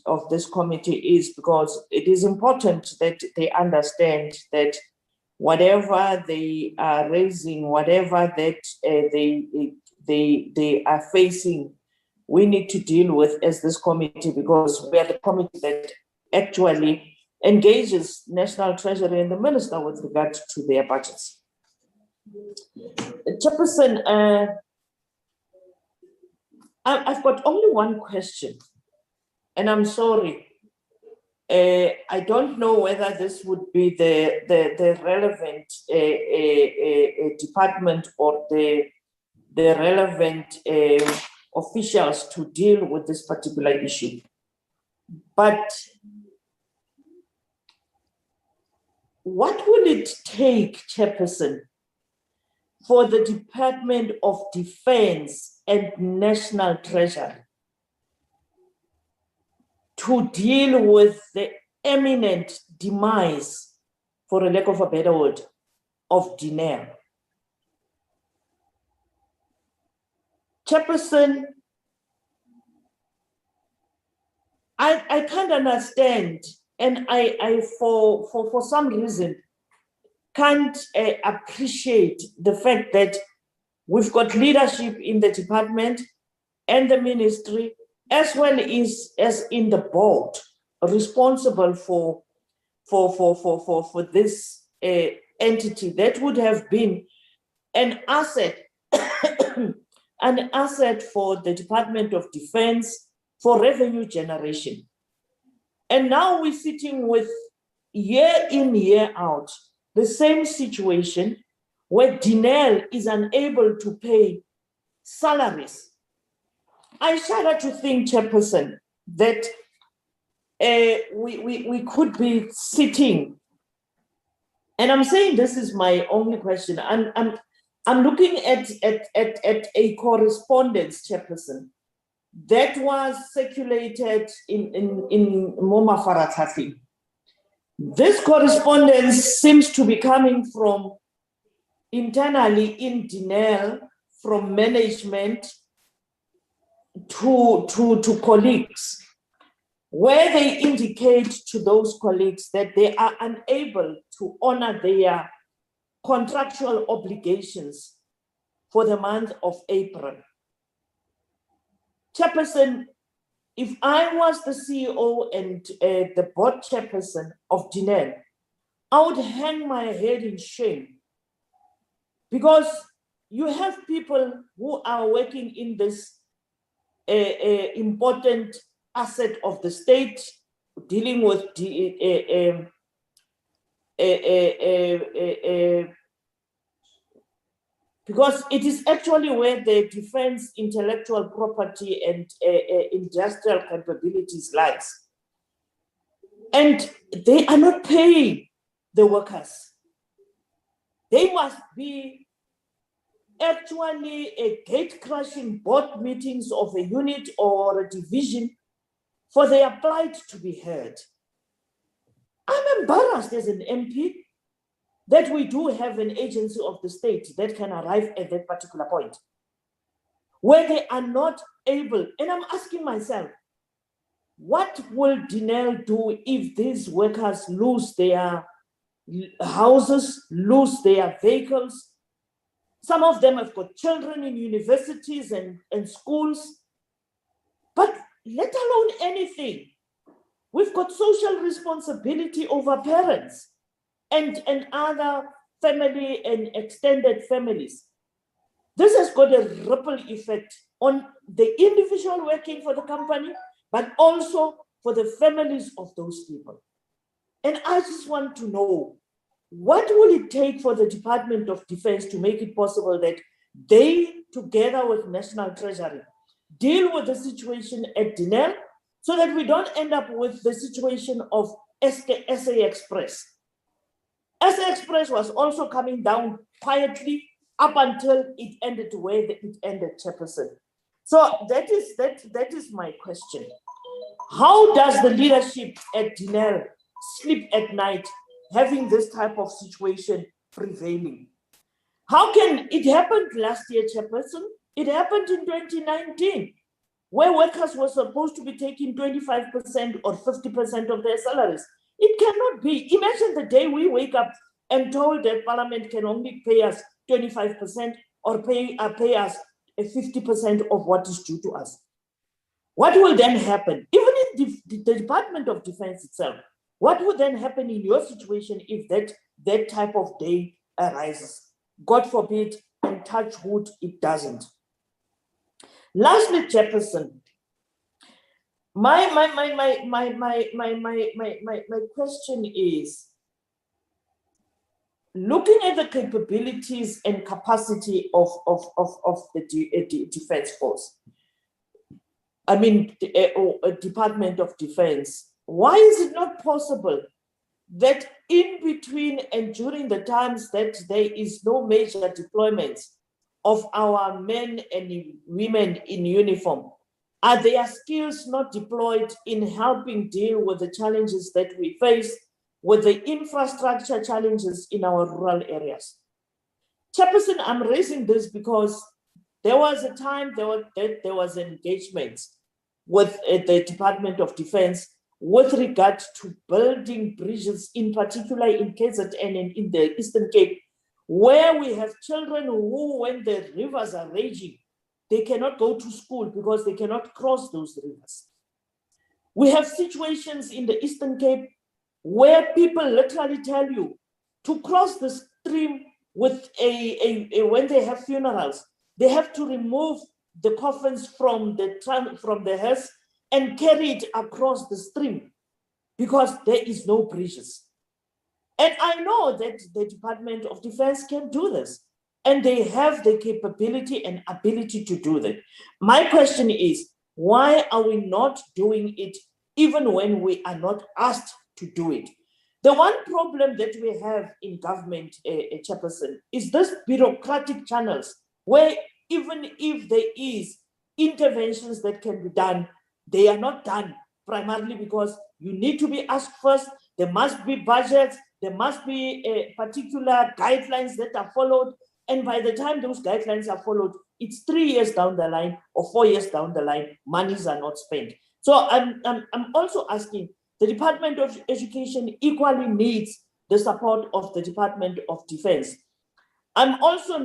of this committee is, because it is important that they understand that whatever they are raising, whatever that they are facing, we need to deal with as this committee, because we are the committee that actually engages National Treasury and the Minister with regard to their budgets. Chairperson, I've got only one question, and I'm sorry. I don't know whether this would be the relevant department or the relevant officials to deal with this particular issue. But what will it take, Chairperson, for the Department of Defense and National Treasury to deal with the imminent demise, for a lack of a better word, of Dineo. Chairperson, I can't understand, and I for some reason can't appreciate the fact that we've got leadership in the department and the ministry, as well as in the board, responsible for this entity that would have been an asset, an asset for the Department of Defense for revenue generation. And now we're sitting with year in, year out, the same situation where Dineo is unable to pay salaries. I shudder to think, Chairperson, that we could be sitting, and I'm saying this is my only question. I'm looking at a correspondence, Chairperson, that was circulated in Moma Faratati. This correspondence seems to be coming from internally in Dineo, from management to colleagues, where they indicate to those colleagues that they are unable to honor their contractual obligations for the month of April. Chairperson, if I was the CEO and the board chairperson of Dineo, I would hang my head in shame, because you have people who are working in this important asset of the state, dealing with because it is actually where the defense intellectual property and industrial capabilities lies. And they are not paying the workers. They must be actually a gate-crushing board meetings of a unit or a division for their plight to be heard. I'm embarrassed as an MP that we do have an agency of the state that can arrive at that particular point where they are not able. And I'm asking myself, what will Dineo do if these workers lose their houses, lose their vehicles? Some of them have got children in universities and schools, but let alone anything. We've got social responsibility over parents and other family and extended families. This has got a ripple effect on the individual working for the company, but also for the families of those people. And I just want to know, what will it take for the Department of Defense to make it possible that they, together with National Treasury, deal with the situation at Dineo, so that we don't end up with the situation of SA Express. SA Express was also coming down quietly up until it ended where it ended, Chairperson. So that is my question. How does the leadership at Dineo sleep at night having this type of situation prevailing? How can it happen last year, Chairperson? It happened in 2019, where workers were supposed to be taking 25% or 50% of their salaries. It cannot be. Imagine the day we wake up and told that Parliament can only pay us 25% or pay us 50% of what is due to us. What will then happen? Even in the Department of Defense itself, what would then happen in your situation if that type of day arises? God forbid, and touch wood, it doesn't. Lastly, Chairperson, my question is, looking at the capabilities and capacity of the Defense Force, I mean, Department of Defense, why is it not possible that in between and during the times that there is no major deployments of our men and women in uniform, Are their skills not deployed in helping deal with the challenges that we face with the infrastructure challenges in our rural areas? Chairperson, I'm raising this because there was a time there was engagement with the Department of Defense with regard to building bridges, in particular in KZN and in the Eastern Cape, where we have children who, when the rivers are raging, they cannot go to school because they cannot cross those rivers. We have situations in the Eastern Cape where people literally tell you to cross the stream with when they have funerals, they have to remove the coffins from the hearse and carry it across the stream because there is no bridges. And I know that the Department of Defense can do this, and they have the capability and ability to do that. My question is, why are we not doing it even when we are not asked to do it? The one problem that we have in government, Chairperson, is this bureaucratic channels where even if there is interventions that can be done, they are not done primarily because you need to be asked first. There must be budgets. There must be particular guidelines that are followed. And by the time those guidelines are followed, it's 3 years down the line or 4 years down the line, monies are not spent. So I'm also asking, the Department of Education equally needs the support of the Department of Defense. I'm also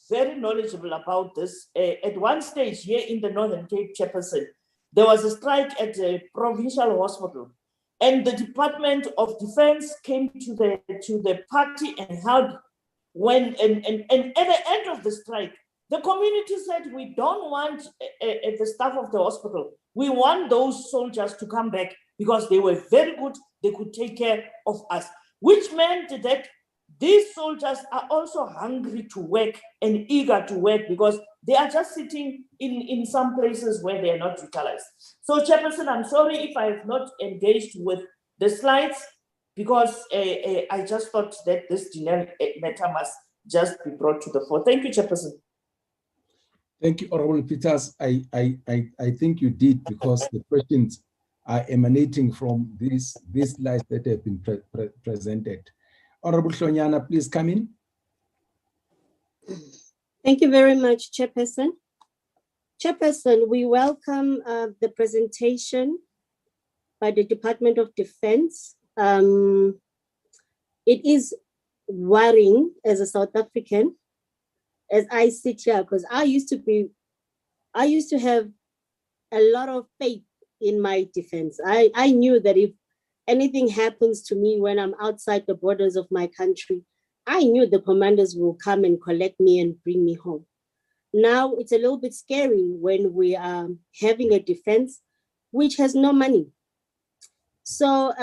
very knowledgeable about this. At one stage here in the Northern Cape, Chairperson, there was a strike at a provincial hospital, and the Department of Defense came to the party and held and at the end of the strike, the community said, we don't want the staff of the hospital. We want those soldiers to come back because they were very good. They could take care of us, which meant that these soldiers are also hungry to work and eager to work because they are just sitting in some places where they are not utilized. So, Chairperson, I'm sorry if I have not engaged with the slides because I just thought that this generic matter must just be brought to the fore. Thank you, Chairperson. Thank you, Honorable Peters. I think you did because the questions are emanating from these slides that have been presented. Honorable Hlonyana, please come in. Thank you very much, Chairperson. Chairperson, we welcome the presentation by the Department of Defense. It is worrying as a South African, as I sit here, because I used to have a lot of faith in my defense. I knew that if anything happens to me when I'm outside the borders of my country, I knew the commanders will come and collect me and bring me home. Now it's a little bit scary when we are having a defense which has no money. So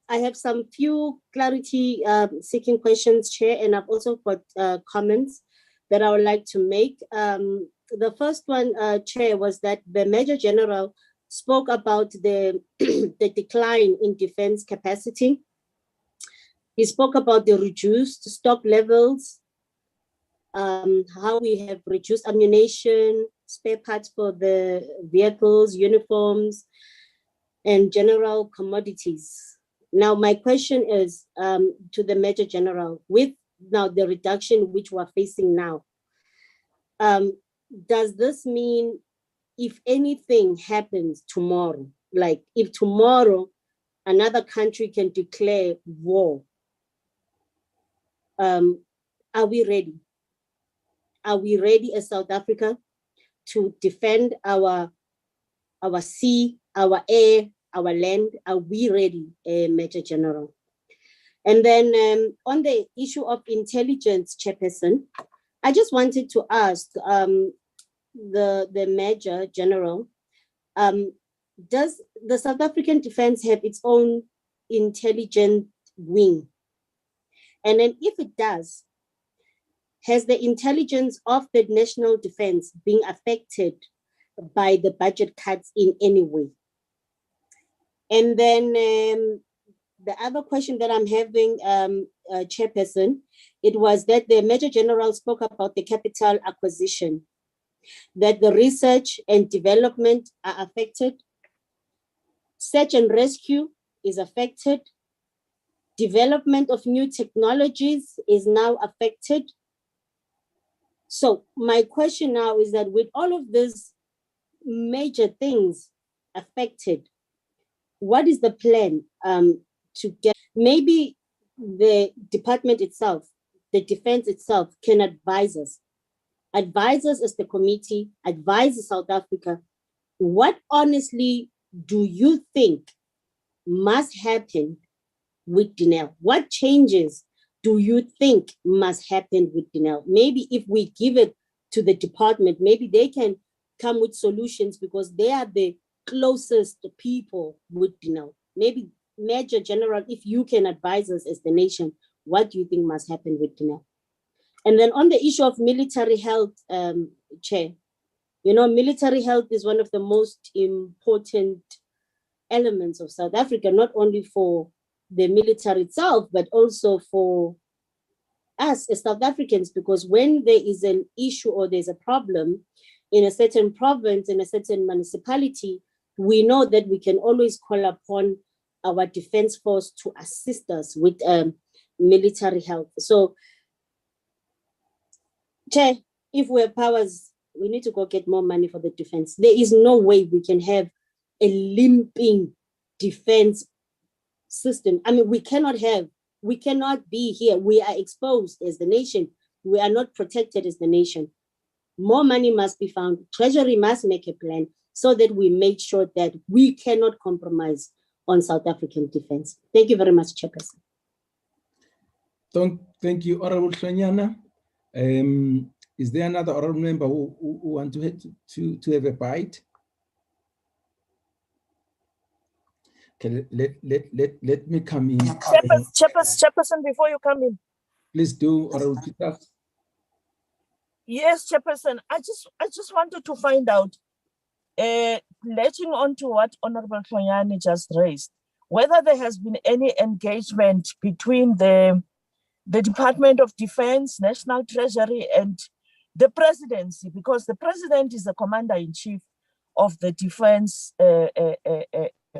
I have some few clarity seeking questions, Chair, and I've also got comments that I would like to make. The first one, Chair, was that the Major General spoke about the decline in defense capacity. He spoke about the reduced stock levels, how we have reduced ammunition, spare parts for the vehicles, uniforms, and general commodities. Now, my question is to the Major General, with now the reduction which we're facing now, does this mean if anything happens tomorrow, like if tomorrow another country can declare war, are we ready? Are we ready as South Africa to defend our sea, our air, our land? Are we ready, Major General? And then on the issue of intelligence, Chairperson, I just wanted to ask the Major General, does the South African Defense have its own intelligence wing? And then if it does, has the intelligence of the national defense been affected by the budget cuts in any way? And then the other question that I'm having, Chairperson, it was that the Major General spoke about the capital acquisition. that the research and development are affected, search and rescue is affected, development of new technologies is now affected. So my question now is that with all of these major things affected, what is the plan to get, maybe the department itself, the defense itself can advise us as the committee, advise South Africa, what honestly do you think must happen with Denel? What changes do you think must happen with Denel? Maybe if we give it to the department, maybe they can come with solutions because they are the closest people with Denel. Maybe Major General, if you can advise us as the nation, what do you think must happen with Denel? And then on the issue of military health, Chair, you know, military health is one of the most important elements of South Africa, not only for the military itself, but also for us as South Africans, because when there is an issue or there's a problem in a certain province, in a certain municipality, we know that we can always call upon our defense force to assist us with military health. So, Chair, if we have powers, we need to go get more money for the defense. There is no way we can have a limping defense system. I mean, we cannot be here. We are exposed as the nation. We are not protected as the nation. More money must be found. Treasury must make a plan so that we make sure that we cannot compromise on South African defense. Thank you very much, Chairperson. Thank you, Honorable Hlonyana. Is there another honorable member who want to have a bite? Okay, let me come in. Chairperson, before you come in. Please do, Honorable Peter. Yes, Chairperson. I just wanted to find out, latching on to what Honorable Hlonyana just raised, whether there has been any engagement between the Department of Defense, National Treasury, and the presidency, because the president is the commander-in-chief of the defense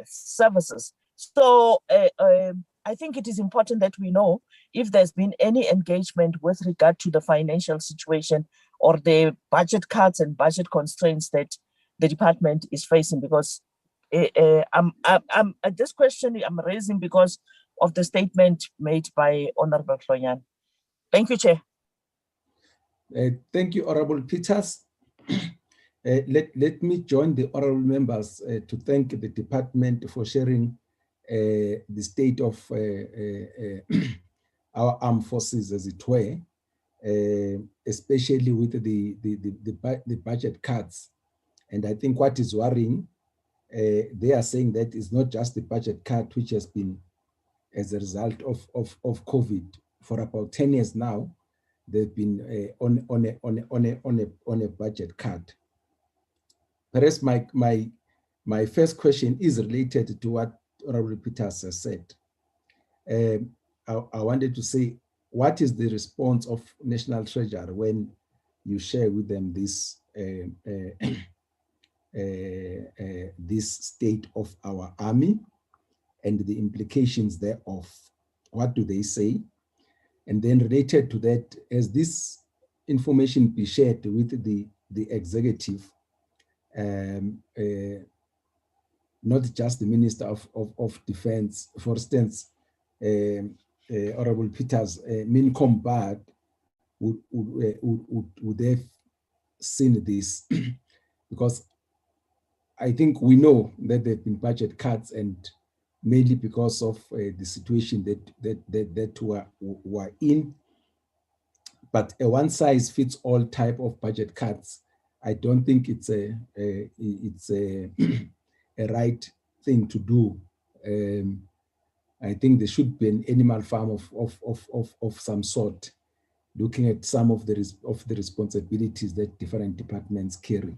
services. So I think it is important that we know if there's been any engagement with regard to the financial situation or the budget cuts and budget constraints that the department is facing, because this question I'm raising because of the statement made by Honorable Hlonyana. Thank you, Chair. Thank you, Honorable Peters. Let me join the honorable members to thank the department for sharing the state of our armed forces, as it were, especially with the budget cuts. And I think what is worrying, they are saying that it's not just the budget cut, which has been as a result of COVID. For about 10 years now, they've been on a budget cut. Perhaps my first question is related to what Honorable Peters has said. I wanted to say, what is the response of National Treasury when you share with them this this state of our army and the implications thereof? What do they say? And then related to that, as this information be shared with the executive, not just the Minister of Defense, for instance, Honorable Peters, Mincom Bad would have seen this because I think we know that there have been budget cuts, and mainly because of the situation that we're in. But a one-size-fits-all type of budget cuts, I don't think it's a right thing to do. I think there should be an animal farm of some sort, looking at some of the responsibilities that different departments carry.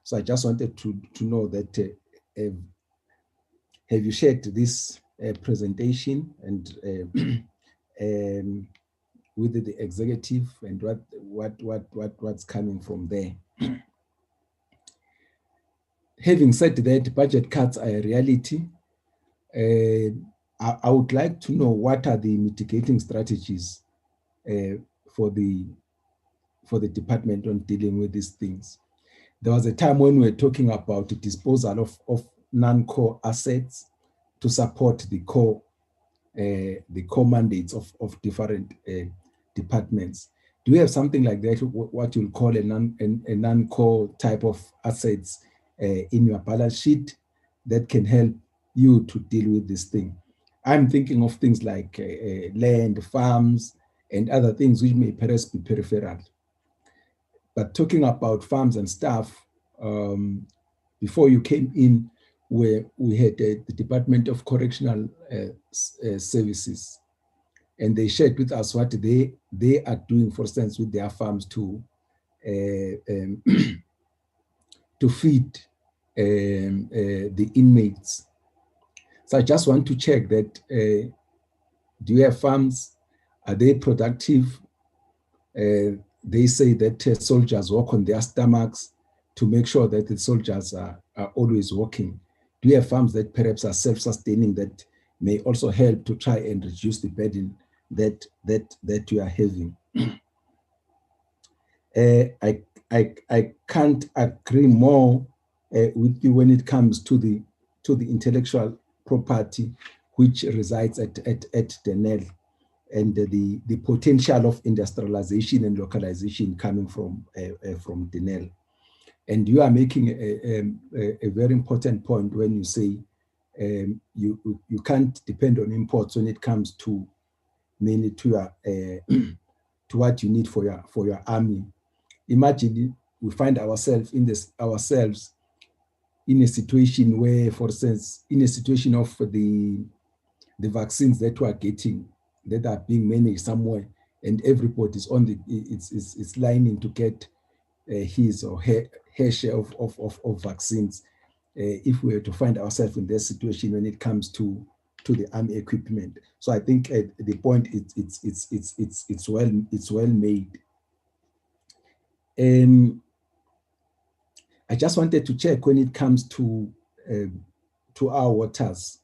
So I just wanted to know that have you shared this presentation and with the executive, and what's coming from there? having said that, budget cuts are a reality. I would like to know what are the mitigating strategies for the department on dealing with these things. There was a time when we were talking about the disposal of non-core assets to support the core mandates of different departments. Do you have something like that, what you'll call a non-core type of assets in your balance sheet that can help you to deal with this thing? I'm thinking of things like land, farms, and other things which may perhaps be peripheral. But talking about farms and stuff, before you came in, where we had the Department of Correctional Services, and they shared with us what they are doing, for instance, with their farms to to feed the inmates. So I just want to check that, do you have farms? Are they productive? They say that soldiers work on their stomachs to make sure that the soldiers are always working. Do you have farms that perhaps are self-sustaining that may also help to try and reduce the burden that you are having? I can't agree more with you when it comes to the intellectual property which resides at Denel, and the potential of industrialization and localization coming from Denel. And you are making a very important point when you say you can't depend on imports when it comes to mainly to your to what you need for your army. Imagine we find ourselves in a situation where, for instance, in a situation of the vaccines that we are getting, that are being managed somewhere, and everybody is on it's lining to get his or her share of vaccines. If we were to find ourselves in this situation when it comes to the army equipment, so I think the point it's well made. I just wanted to check when it comes to our waters.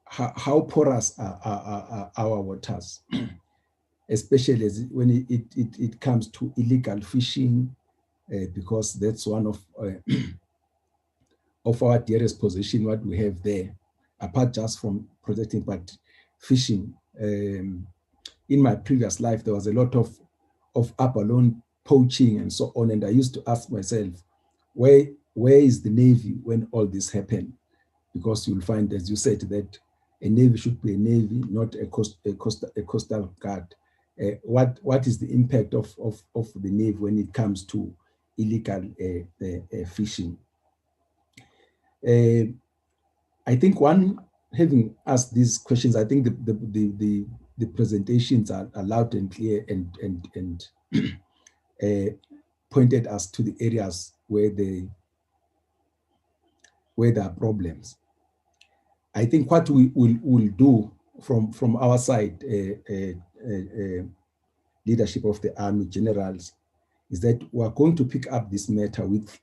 How porous are our waters, especially when it comes to illegal fishing, because that's one of our dearest possession, what we have there, apart just from protecting, but fishing. In my previous life, there was a lot of abalone poaching and so on, and I used to ask myself, where is the Navy when all this happened? Because you'll find, as you said, that a Navy should be a Navy, not a coastal guard. What is the impact of the Navy when it comes to illegal fishing? I think having asked these questions, I think the presentations are loud and clear and pointed us to the areas where there are problems. I think what we will do from our side, leadership of the Army generals, is that we are going to pick up this matter with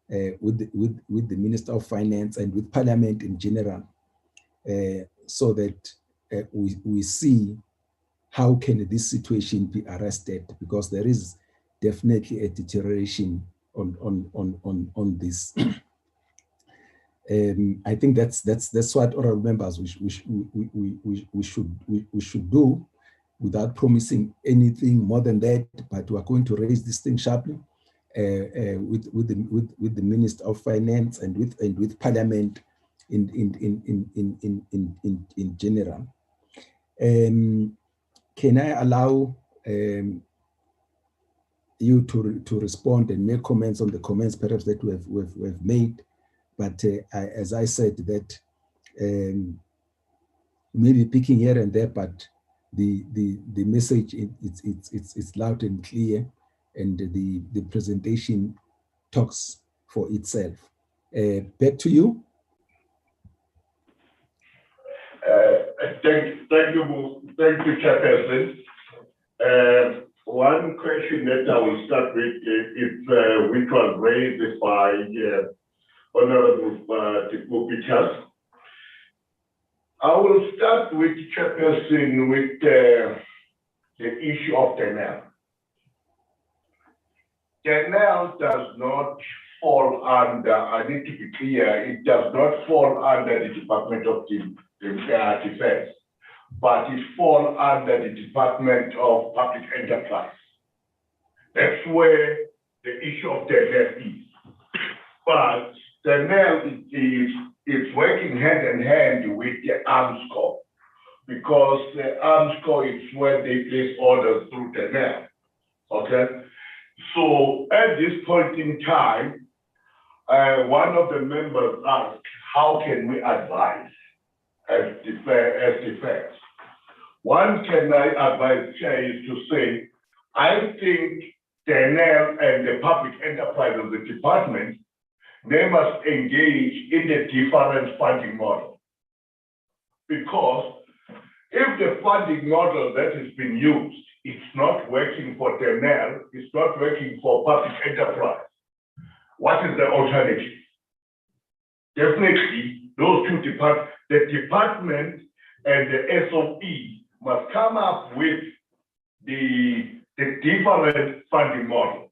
the Minister of Finance and with Parliament in general, so that we see how can this situation be arrested, because there is definitely a deterioration on this. I think that's what honorable members we should do, without promising anything more than that. But we are going to raise this thing sharply with the Minister of Finance and with Parliament in general. Can I allow you to respond and make comments on the comments perhaps that we've made? But as I said, that maybe picking here and there, but the message it's loud and clear, and the presentation talks for itself. Back to you. Thank you, Chairperson. One question that I will start with is which was raised by Honorable Appropriations. I will start with Chairperson with the issue of Correctional. Correctional does not fall under, I need to be clear, it does not fall under the Department of Defense, but it falls under the Department of Public Enterprise. That's where the issue of Correctional is. But Correctional is working hand in hand with the Arms Corps, because the Arms Corps is where they place orders through Correctional. Okay? So at this point in time, one of the members asked, how can we advise as defense? One can I advise is to say, I think Correctional and the public enterprise of the department, they must engage in the different funding model. Because if the funding model that has been used, it's not working for Correctional, it's not working for public enterprise, what is the alternative? Definitely, those two departments, the department and the SOE must come up with the different funding model.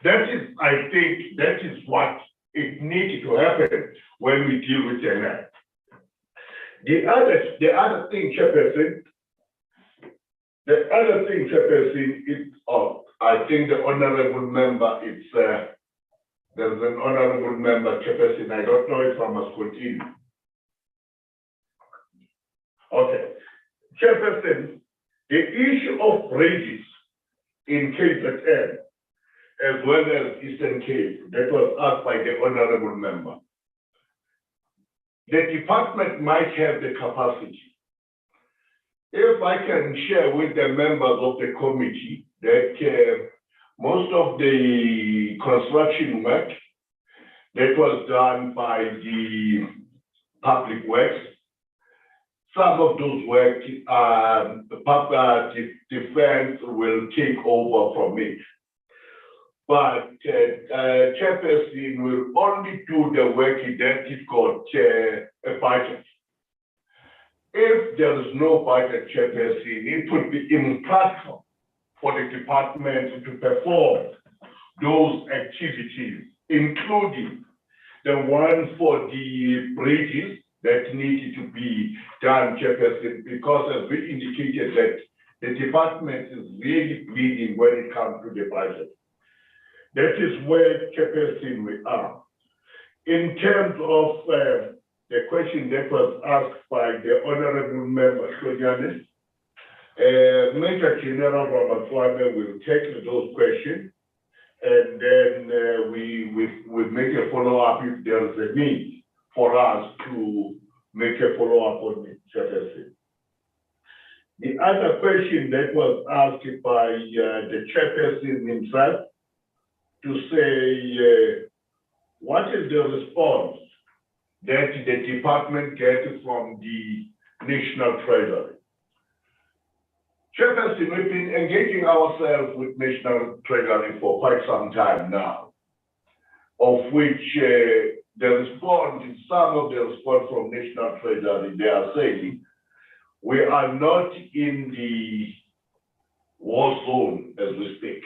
That is, I think, that is what it needs to happen when we deal with Correctional. The other thing, Chairperson, is, I think the honorable member, there's an honorable member, Chairperson, I don't know if I must continue. Okay, Chairperson, the issue of bridges in KZN, as well as Eastern Cape, that was asked by the honorable member. The department might have the capacity. If I can share with the members of the committee that most of the construction work that was done by the public works, some of those work, the defense will take over from it. But Chairperson will only do the work that is got a budget. If there is no budget, Chairperson, it would be impractical for the department to perform those activities, including the one for the bridges that needed to be done, Chairperson, because as we indicated that the department is really bleeding when it comes to the budget. That is where, Chairperson, we are. In terms of the question that was asked by the honorable member, Sojanis, Major General Ramaswamy will take those questions, and then we make a follow-up if there is a need for us to make a follow-up on it, Chairperson. The other question that was asked by the Chairperson himself, to say what is the response that the department gets from the National Treasury. Chairperson, we've been engaging ourselves with National Treasury for quite some time now, of which the response, some of the response from National Treasury, they are saying, we are not in the war zone as we speak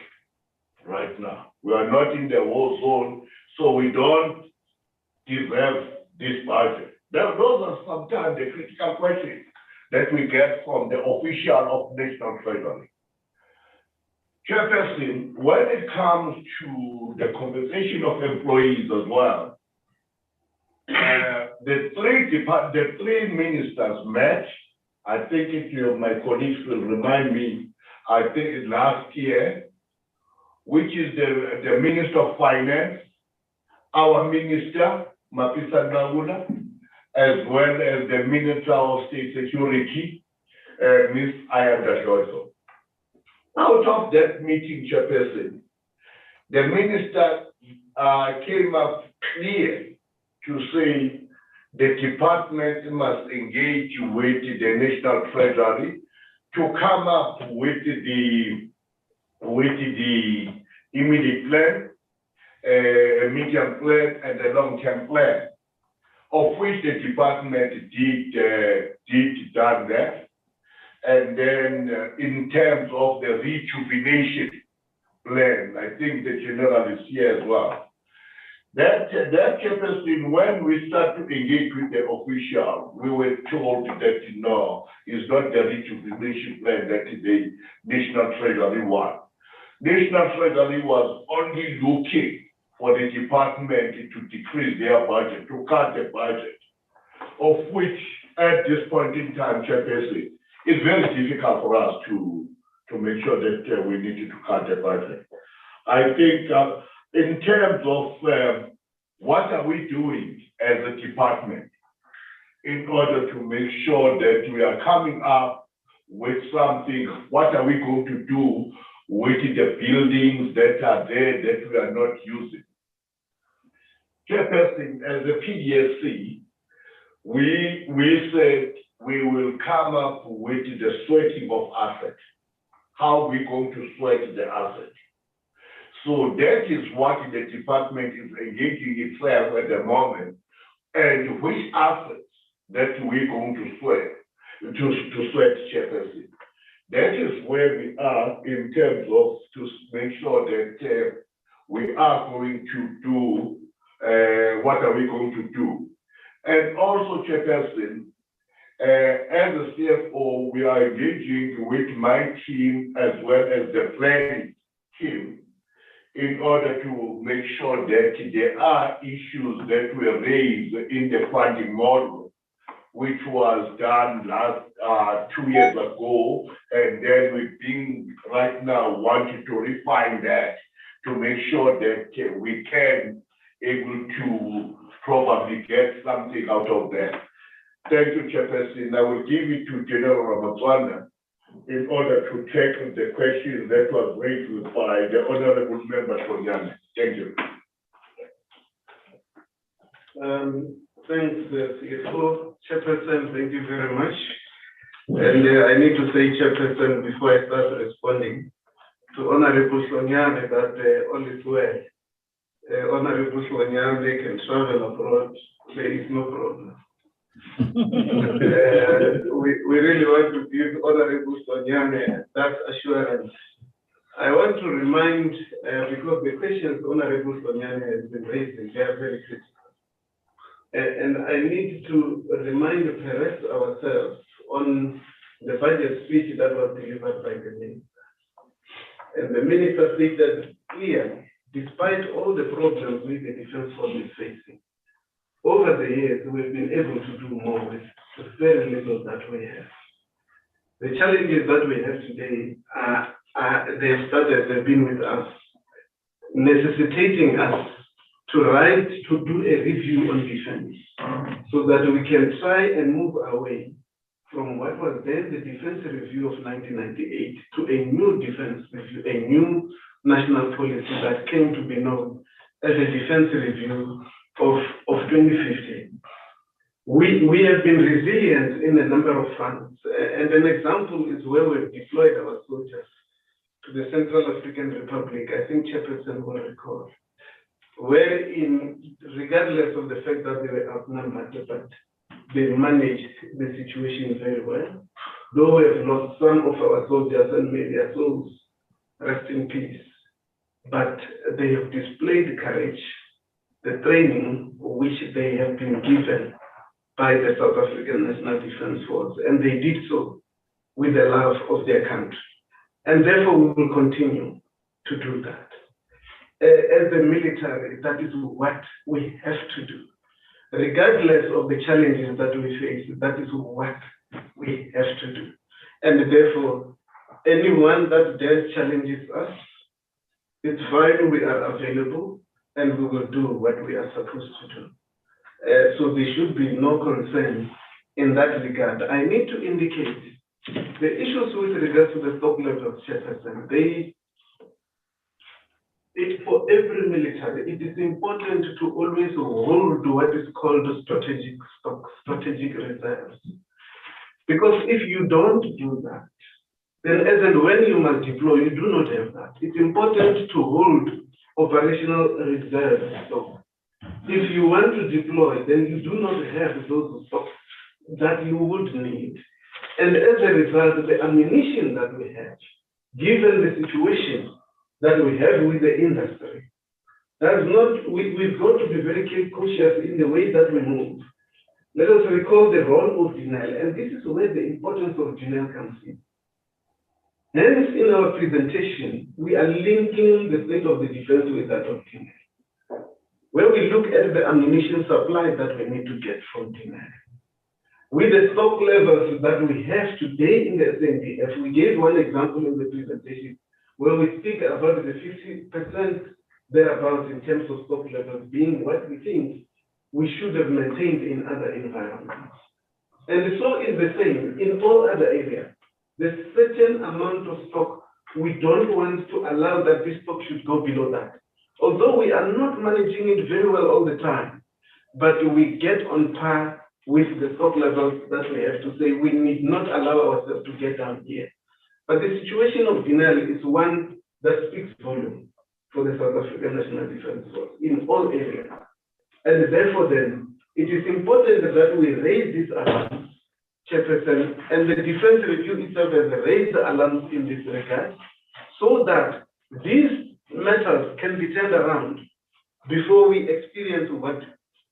right now. We are not in the war zone, so we don't deserve this budget. Those are sometimes the critical questions that we get from the official of National Treasury. Chairperson, when it comes to the compensation of employees as well, the three ministers met. I think my colleagues will remind me, I think it's last year, which is the Minister of Finance, our Minister, Mapisa Nagula, as well as the Minister of State Security, Ms. Ayanda Johnson. Out of that meeting, Chairperson, the Minister came up clear to say the department must engage with the National Treasury to come up with the with the immediate plan, a medium plan, and a long-term plan, of which the department did done that. And then in terms of the rejuvenation plan, I think the general is here as well. That Chairperson, when we start to engage with the official, we were told that no, it's not the rejuvenation plan that the National Treasury wants. National Treasury was only looking for the department to decrease their budget, to cut the budget, of which at this point in time, Chairperson, it's very difficult for us to make sure that we need to cut the budget. I think in terms of what are we doing as a department in order to make sure that we are coming up with something, what are we going to do with the buildings that are there that we are not using? Chairperson, as a PDSC, we said we will come up with the sweating of assets. How are we going to sweat the assets? So that is what the department is engaging itself at the moment, and which assets that we're going to sweat, Chairperson. That is where we are in terms of to make sure that we are going to do what are we going to do. And also, Chairperson, as a CFO, we are engaging with my team as well as the planning team in order to make sure that there are issues that were raised in the funding model, which was done last 2 years ago, and then we've been right now wanting to refine that to make sure that we can able to probably get something out of that. Thank you, Chairperson. I will give it to General Ramatswana in order to take the question that was raised by the Honorable Member Tonyane. Thank you. Thanks, CFO. Chairperson, thank you very much. And I need to say, Chairperson, before I start responding to Honorable Tonyane that all is well. Honorable Tonyane can travel abroad. There is no problem. We really want to give Honorable Tonyane that assurance. I want to remind, because the questions Honorable Tonyane has been raising, they are very critical. And I need to remind perhaps ourselves on the budget speech that was delivered by the minister. And the minister stated clearly, despite all the problems with the defense force is facing, over the years, we've been able to do more with very little that we have. The challenges that we have today they've been with us, necessitating us to do a review on defense so that we can try and move away from what was then the defense review of 1998 to a new defense review, a new national policy that came to be known as a defense review of 2015. We have been resilient in a number of fronts, and an example is where we've deployed our soldiers to the Central African Republic. I think Chairperson will recall, wherein, regardless of the fact that they were outnumbered, but they managed the situation very well. Though we have lost some of our soldiers and may their souls rest in peace, but they have displayed courage, the training which they have been given by the South African National Defence Force, and they did so with the love of their country. And therefore, we will continue to do that. As the military, that is what we have to do. Regardless of the challenges that we face, that is what we have to do. And therefore, anyone that dares challenges us, it's fine, we are available, and we will do what we are supposed to do. So there should be no concern in that regard. I need to indicate the issues with regards to the stock levels, Chairperson, for every military, it is important to always hold what is called strategic stock, strategic reserves. Because if you don't do that, then as and when you must deploy, you do not have that. It's important to hold operational reserves. So if you want to deploy, then you do not have those stocks that you would need. And as a result, the ammunition that we have, given the situation that we have with the industry, we've got to be very cautious in the way that we move. Let us recall the role of denial, and this is where the importance of denial comes in. Hence, in our presentation, we are linking the state of the defense with that of denial, where we look at the ammunition supply that we need to get from denial. With the stock levels that we have today in the SNDF, we gave one example in the presentation where we speak about the 50% thereabouts in terms of stock levels being what we think we should have maintained in other environments. And so is the same in all other areas. There's certain amount of stock we don't want to allow that this stock should go below that. Although we are not managing it very well all the time, but we get on par with the stock levels that we have to say we need not allow ourselves to get down here. But the situation of denial is one that speaks volume for the South African National Defence Force in all areas. And therefore then, it is important that we raise these alarms, Chairperson, and the Defence Review itself has raised the alarms in this regard, so that these matters can be turned around before we experience what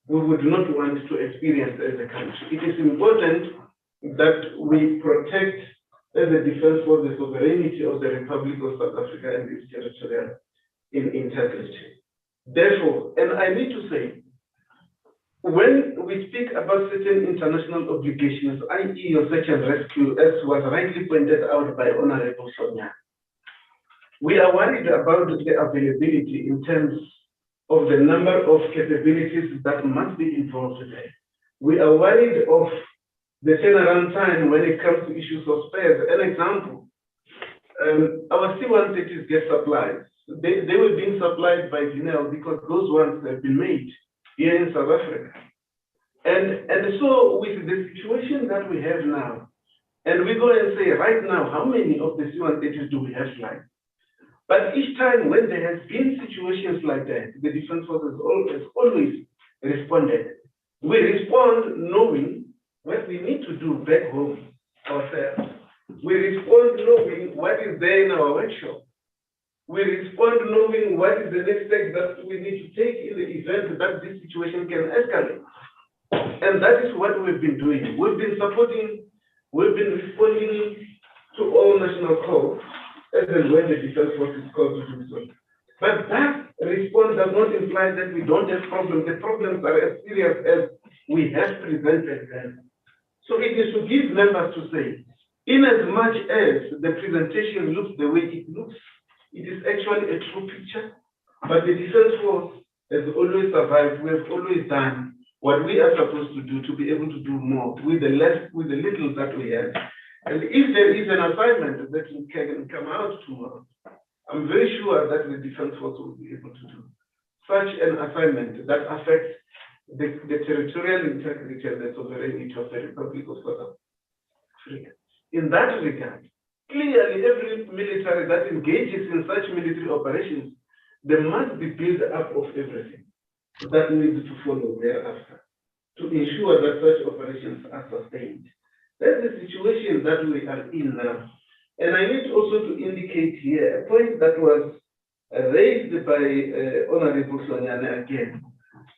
we would not want to experience as a country. It is important that we protect as a defense for the sovereignty of the Republic of South Africa and its territorial integrity. Therefore, and I need to say, when we speak about certain international obligations, i.e. your search and rescue, as was rightly pointed out by Honorable Sonia, we are worried about the availability in terms of the number of capabilities that must be involved today. We are worried of the turnaround time when it comes to issues of spares. An example, our C-130s get supplied. They were being supplied by Dinel because those ones have been made here in South Africa. And so with the situation that we have now, and we go and say right now, how many of the C-130s do we have flying? But each time when there has been situations like that, the Defense Force has always responded. We respond knowing what we need to do back home ourselves. We respond knowing what is there in our workshop. We respond knowing what is the next step that we need to take in the event that this situation can escalate. And that is what we've been doing. We've been responding to all national calls, as and when the Defense Force is called to do so. But that response does not imply that we don't have problems. The problems are as serious as we have presented them. So it is to give members to say, in as much as the presentation looks the way it looks, it is actually a true picture. But the Defense Force has always survived. We have always done what we are supposed to do to be able to do more with the little that we have. And if there is an assignment that can come out tomorrow, I'm very sure that the Defense Force will be able to do such an assignment that affects the territorial integrity and the sovereignty of the Republic of South Africa. In that regard, clearly every military that engages in such military operations, there must be build up of everything that needs to follow thereafter to ensure that such operations are sustained. That's the situation that we are in now. And I need also to indicate here a point that was raised by Honorable Sonyane again.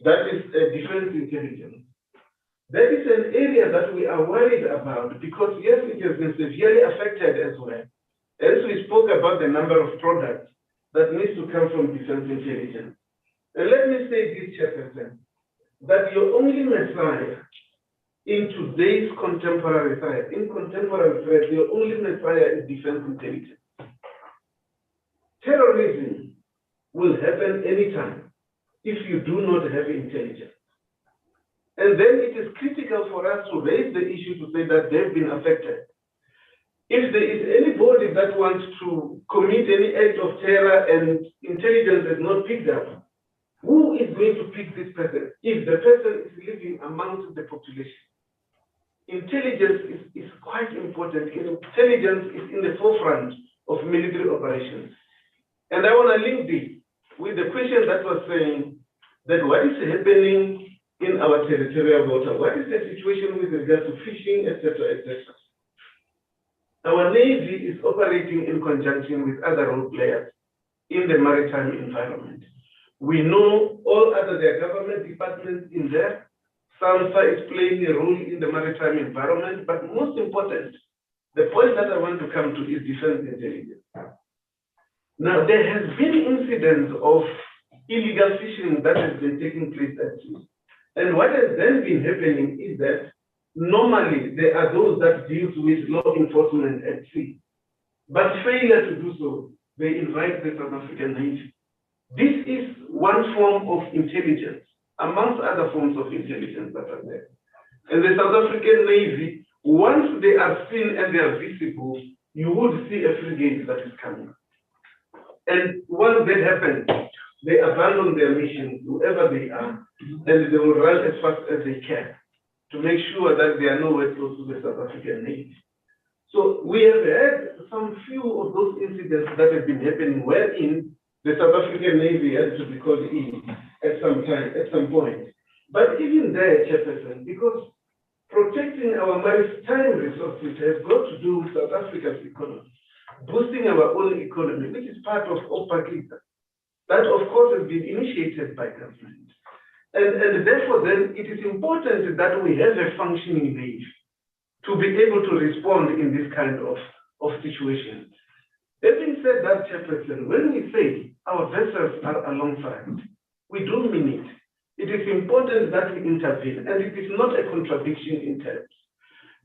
That is defense intelligence. That is an area that we are worried about because, yes, it has been severely affected as well. As we spoke about the number of products that needs to come from defense intelligence. And let me say this, Chairperson, that your only messiah in today's contemporary threat, your only messiah is defense intelligence. Terrorism will happen anytime if you do not have intelligence. And then it is critical for us to raise the issue to say that they've been affected. If there is anybody that wants to commit any act of terror and intelligence is not picked up, who is going to pick this person if the person is living amongst the population? intelligence is quite important. Intelligence is in the forefront of military operations. And I want to link this with the question that was saying that what is happening in our territorial water? What is the situation with regard to fishing, etc., etc.? Our Navy is operating in conjunction with other role players in the maritime environment. We know all other their government departments in there. SAMSA is playing a role in the maritime environment, but most important, the point that I want to come to is defense intelligence. Now, there has been incidents of illegal fishing that has been taking place at sea. And what has then been happening is that normally there are those that deal with law enforcement at sea, but failure to do so, they invite the South African Navy. This is one form of intelligence, amongst other forms of intelligence that are there. And the South African Navy, once they are seen and they are visible, you would see a frigate that is coming. And once that happens, they abandon their mission, whoever they are, and they will run as fast as they can to make sure that they are nowhere close to the South African Navy. So we have had some few of those incidents that have been happening wherein the South African Navy has to be called in at some point. But even there, Chairperson, because protecting our maritime resources has got to do with South Africa's economy, boosting our own economy, which is part of Appropriation. That, of course, has been initiated by government. And therefore, then, it is important that we have a functioning Navy to be able to respond in this kind of situation. Having said that, Chairperson, when we say our vessels are alongside, we do mean it. It is important that we intervene, and it is not a contradiction in terms.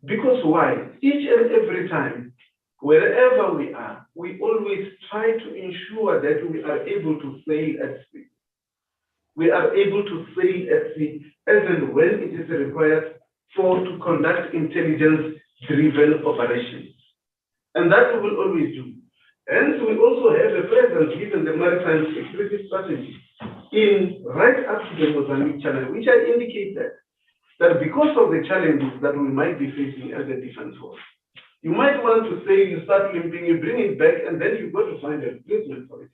Because why? Each and every time, wherever we are, we always try to ensure that we are able to sail at sea. We are able to sail at sea as and when it is required to conduct intelligence-driven operations. And that we will always do. And we also have a presence given the maritime security strategy in right up to the Mozambique Channel, which I indicated that because of the challenges that we might be facing as a defense force, you might want to say you start limping, you bring it back, and then you've got to find a replacement for it.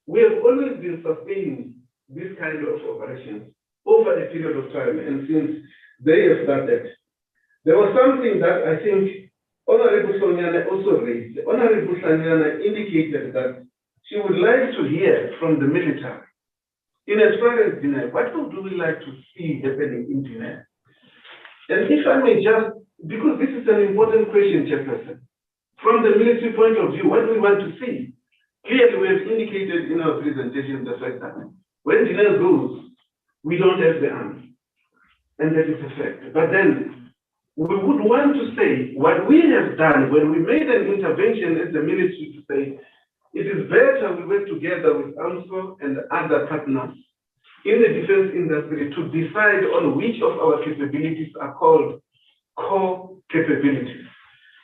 We have always been sustaining this kind of operations over a period of time, and since they have started. There was something that I think Honorable Sonyana also raised. Honorable Sonyana indicated that she would like to hear from the military. In as far as Guinea, what would we like to see happening in Guinea? And if I may just, because this is an important question, Chairperson, from the military point of view, what do we want to see? Clearly, we have indicated in our presentation the fact that when Guinea goes, we don't have the army. And that is a fact. But then we would want to say what we have done when we made an intervention as the military to say it is better we work together with AMSO and other partners in the defense industry to decide on which of our capabilities are called core capabilities.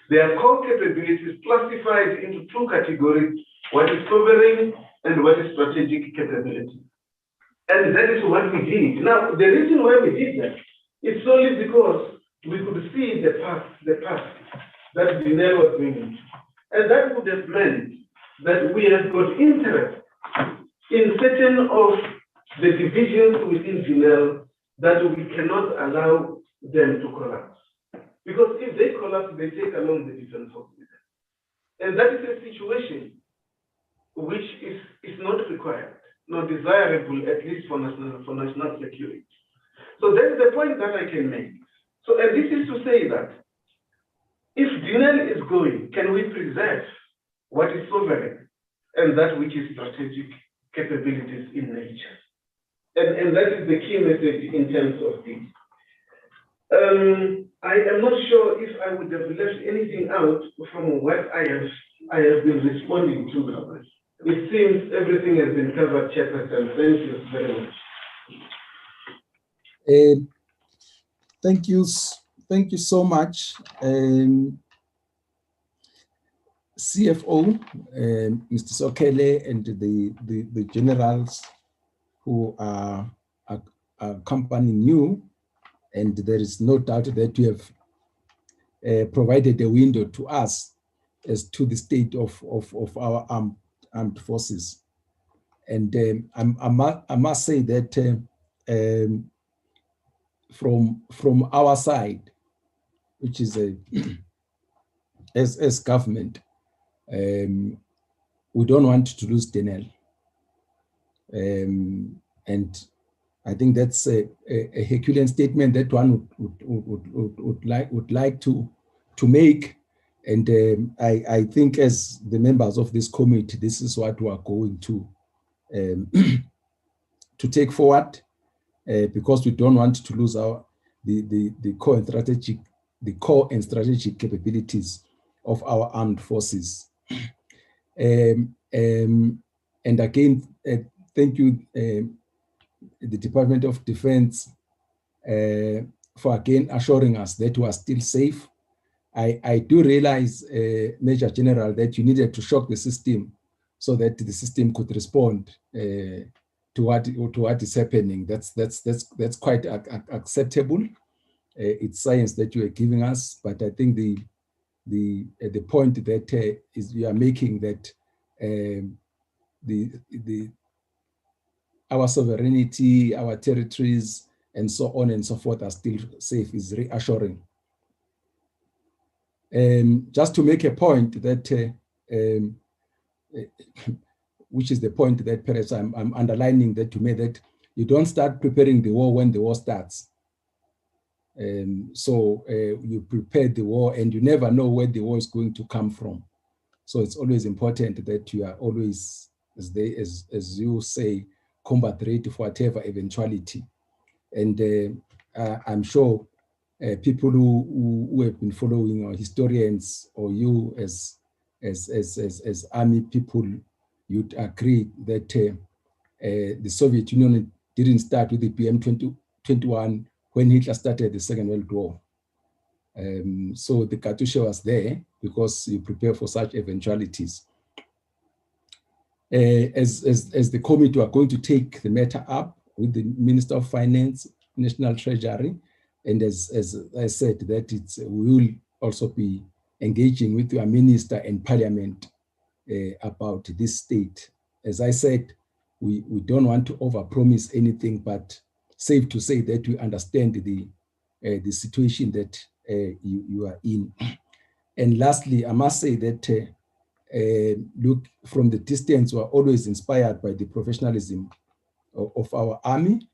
They are core capabilities classified into two categories, what is sovereign and what is strategic capability. And that is what we did. Now, the reason why we did that is solely because we could see the path that Guinea was going into. And that would have meant that we have got interest in certain of the divisions within Guinea that we cannot allow them to collapse. Because if they collapse, they take along the defense force with them. And that is a situation which is not required, not desirable, at least for national security. So that's the point that I can make. So, and this is to say that if Guinea is going, can we preserve what is sovereign and that which is strategic capabilities in nature? And that is the key message in terms of this. I am not sure if I would have left anything out from what I have been responding to. It seems everything has been covered, Chairperson. Thank you very much. Thank you so much, CFO, Mr. Sokele, and the generals who are accompanying you. And there is no doubt that you have provided a window to us as to the state of our armed forces. And I must say that from our side, which is as government, we don't want to lose Denel. And I think that's a Herculean statement that one would like to make. And I think as the members of this committee, this is what we are going to take forward, because we don't want to lose the core and strategic capabilities of our armed forces. And again, thank you, the Department of Defense, for again assuring us that we are still safe. I do realize, Major General, that you needed to shock the system so that the system could respond to what is happening. That's quite acceptable. It's science that you are giving us, but I think the point that is you are making, that our sovereignty, our territories, and so on and so forth are still safe is reassuring. Just to make a point that, which is the point that perhaps I'm underlining, that to me, that you don't start preparing the war when the war starts. So you prepare the war and you never know where the war is going to come from. So it's always important that you are always, as you say, combat ready for whatever eventuality. And I'm sure people who have been following, or historians, or you as army people, you'd agree that the Soviet Union didn't start with the PM21 when Hitler started the Second World War. So the Katusha was there because you prepare for such eventualities. As the committee are going to take the matter up with the Minister of Finance, National Treasury, and as I said, that we will also be engaging with your minister and parliament about this state. As I said, we don't want to overpromise anything, but safe to say that we understand the situation that you are in. And lastly, I must say that look, from the distance, we are always inspired by the professionalism of our army,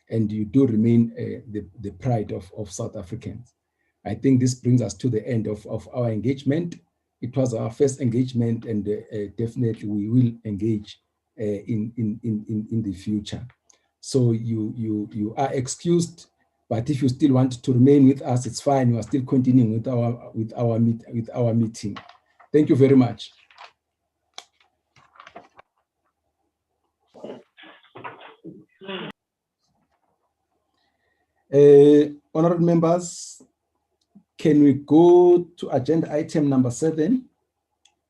and you do remain the pride of South Africans. I think this brings us to the end of our engagement. It was our first engagement, and definitely we will engage in the future. So you are excused, but if you still want to remain with us, it's fine. We are still continuing with our meeting. Thank you very much. Honorable members, can we go to agenda item number 7,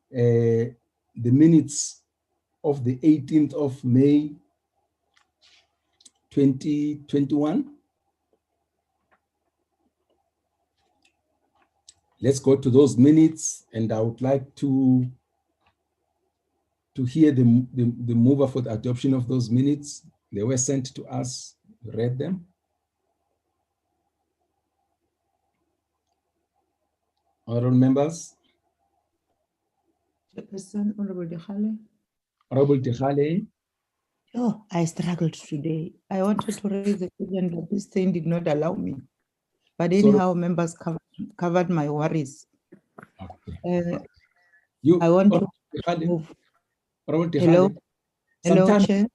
the minutes of the 18th of May 2021? Let's go to those minutes, and I would like to hear the mover for the adoption of those minutes. They were sent to us, read them. Honorable members. Chairperson, Honorable Dechale. Honorable Dechale. Oh, I struggled today. I wanted to raise a question, but this thing did not allow me. But anyhow, members covered my worries. Okay. I want to move. Hello, Chair.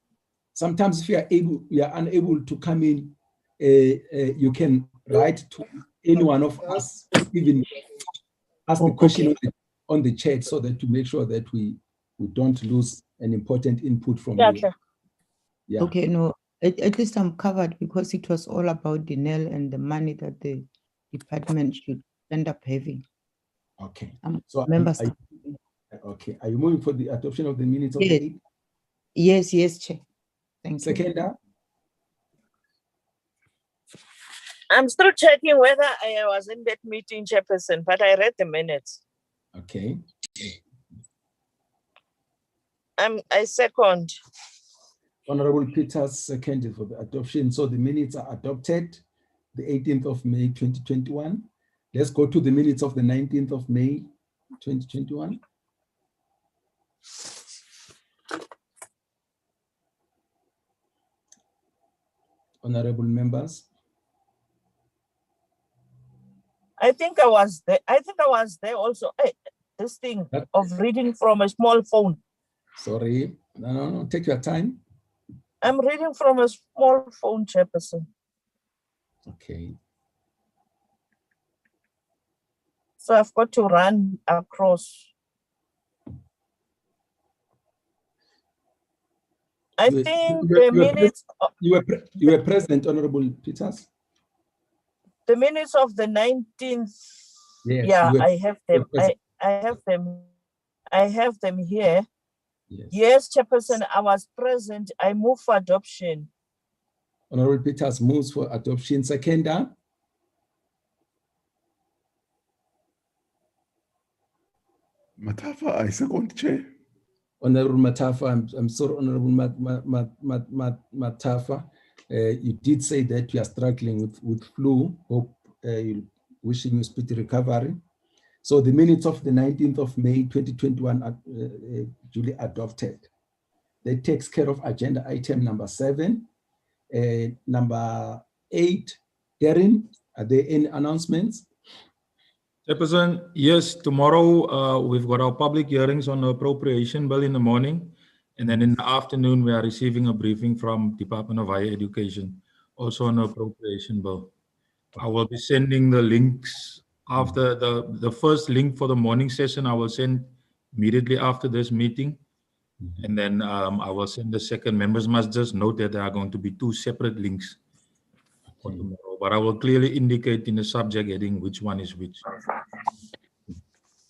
Sometimes if you are unable to come in, you can write to any one of us, even ask the question on the chat, so that to make sure that we don't lose an important input from you. Yeah. Okay, no, at least I'm covered, because it was all about the NEL and the money that the department should end up having. Okay. So members. Okay. Are you moving for the adoption of the minutes of yes. the 8th? Yes, Chair. Thank you. Seconder? I'm still checking whether I was in that meeting, Chairperson, but I read the minutes. Okay. I second. Honorable Peters seconded for the adoption. So the minutes are adopted, the 18th of May, 2021. Let's go to the minutes of the 19th of May, 2021. Honorable members. I think I was there. I think I was there also. Hey, this thing of reading from a small phone. Sorry, no, take your time. I'm reading from a small phone, Chairperson. Okay. So I've got to run across. I think the minutes. You were present, Honorable Peters. The minutes of the 19th. Yes, yeah, I have them. I have them. I have them here. Yes, Chairperson, I was present. I move for adoption. Honorable Peters moves for adoption. Seconder. Matafa, I second, Chair. Honorable Matafa, I'm sorry, Honorable Matafa. You did say that you are struggling with flu. Hope wishing you speedy recovery. So the minutes of the 19th of May 2021 are duly adopted. That takes care of agenda item number 7. Number 8, Darren, are there any announcements? Chairperson, yes, tomorrow we've got our public hearings on the appropriation bill in the morning. And then in the afternoon, we are receiving a briefing from Department of Higher Education, also on the appropriation bill. I will be sending the links after the first link for the morning session. I will send immediately after this meeting. And then I will send the second. Members must just note that there are going to be 2 separate links for tomorrow, but I will clearly indicate in the subject heading which one is which.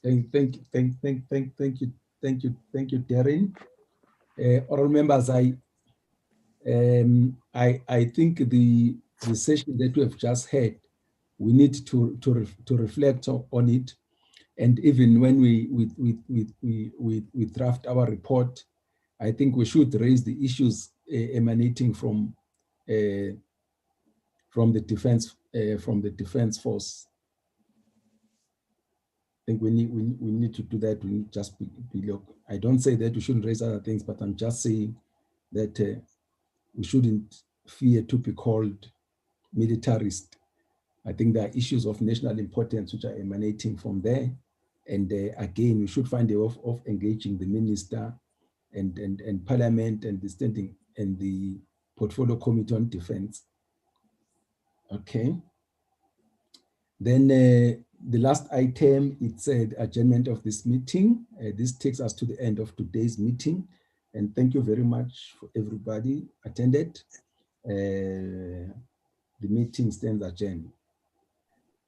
Thank you, Darren. All members, I think the session that we have just had, we need to reflect on it, and even when we draft our report, I think we should raise the issues emanating from the defense force. I think we need to do that. We need just be look. I don't say that we shouldn't raise other things, but I'm just saying that we shouldn't fear to be called militarist. I think there are issues of national importance which are emanating from there, and again, we should find a way of engaging the minister and Parliament and the standing and the Portfolio Committee on Defense. Okay. Then the last item, it's the adjournment of this meeting. This takes us to the end of today's meeting. And thank you very much for everybody attended. The meeting stands adjourned.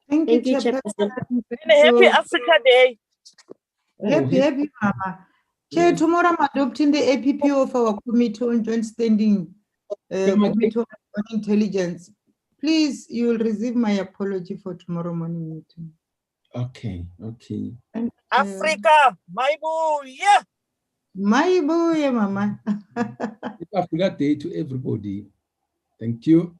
Thank Thank you, you, Chairperson. And a happy Africa Day. Happy, Mama. Chair, tomorrow I'm adopting the APP of our Committee on Joint Standing Committee on Intelligence. Please, you will receive my apology for tomorrow morning meeting. Okay. Africa, my boo, yeah. My boy, Mama. Africa Day to everybody. Thank you.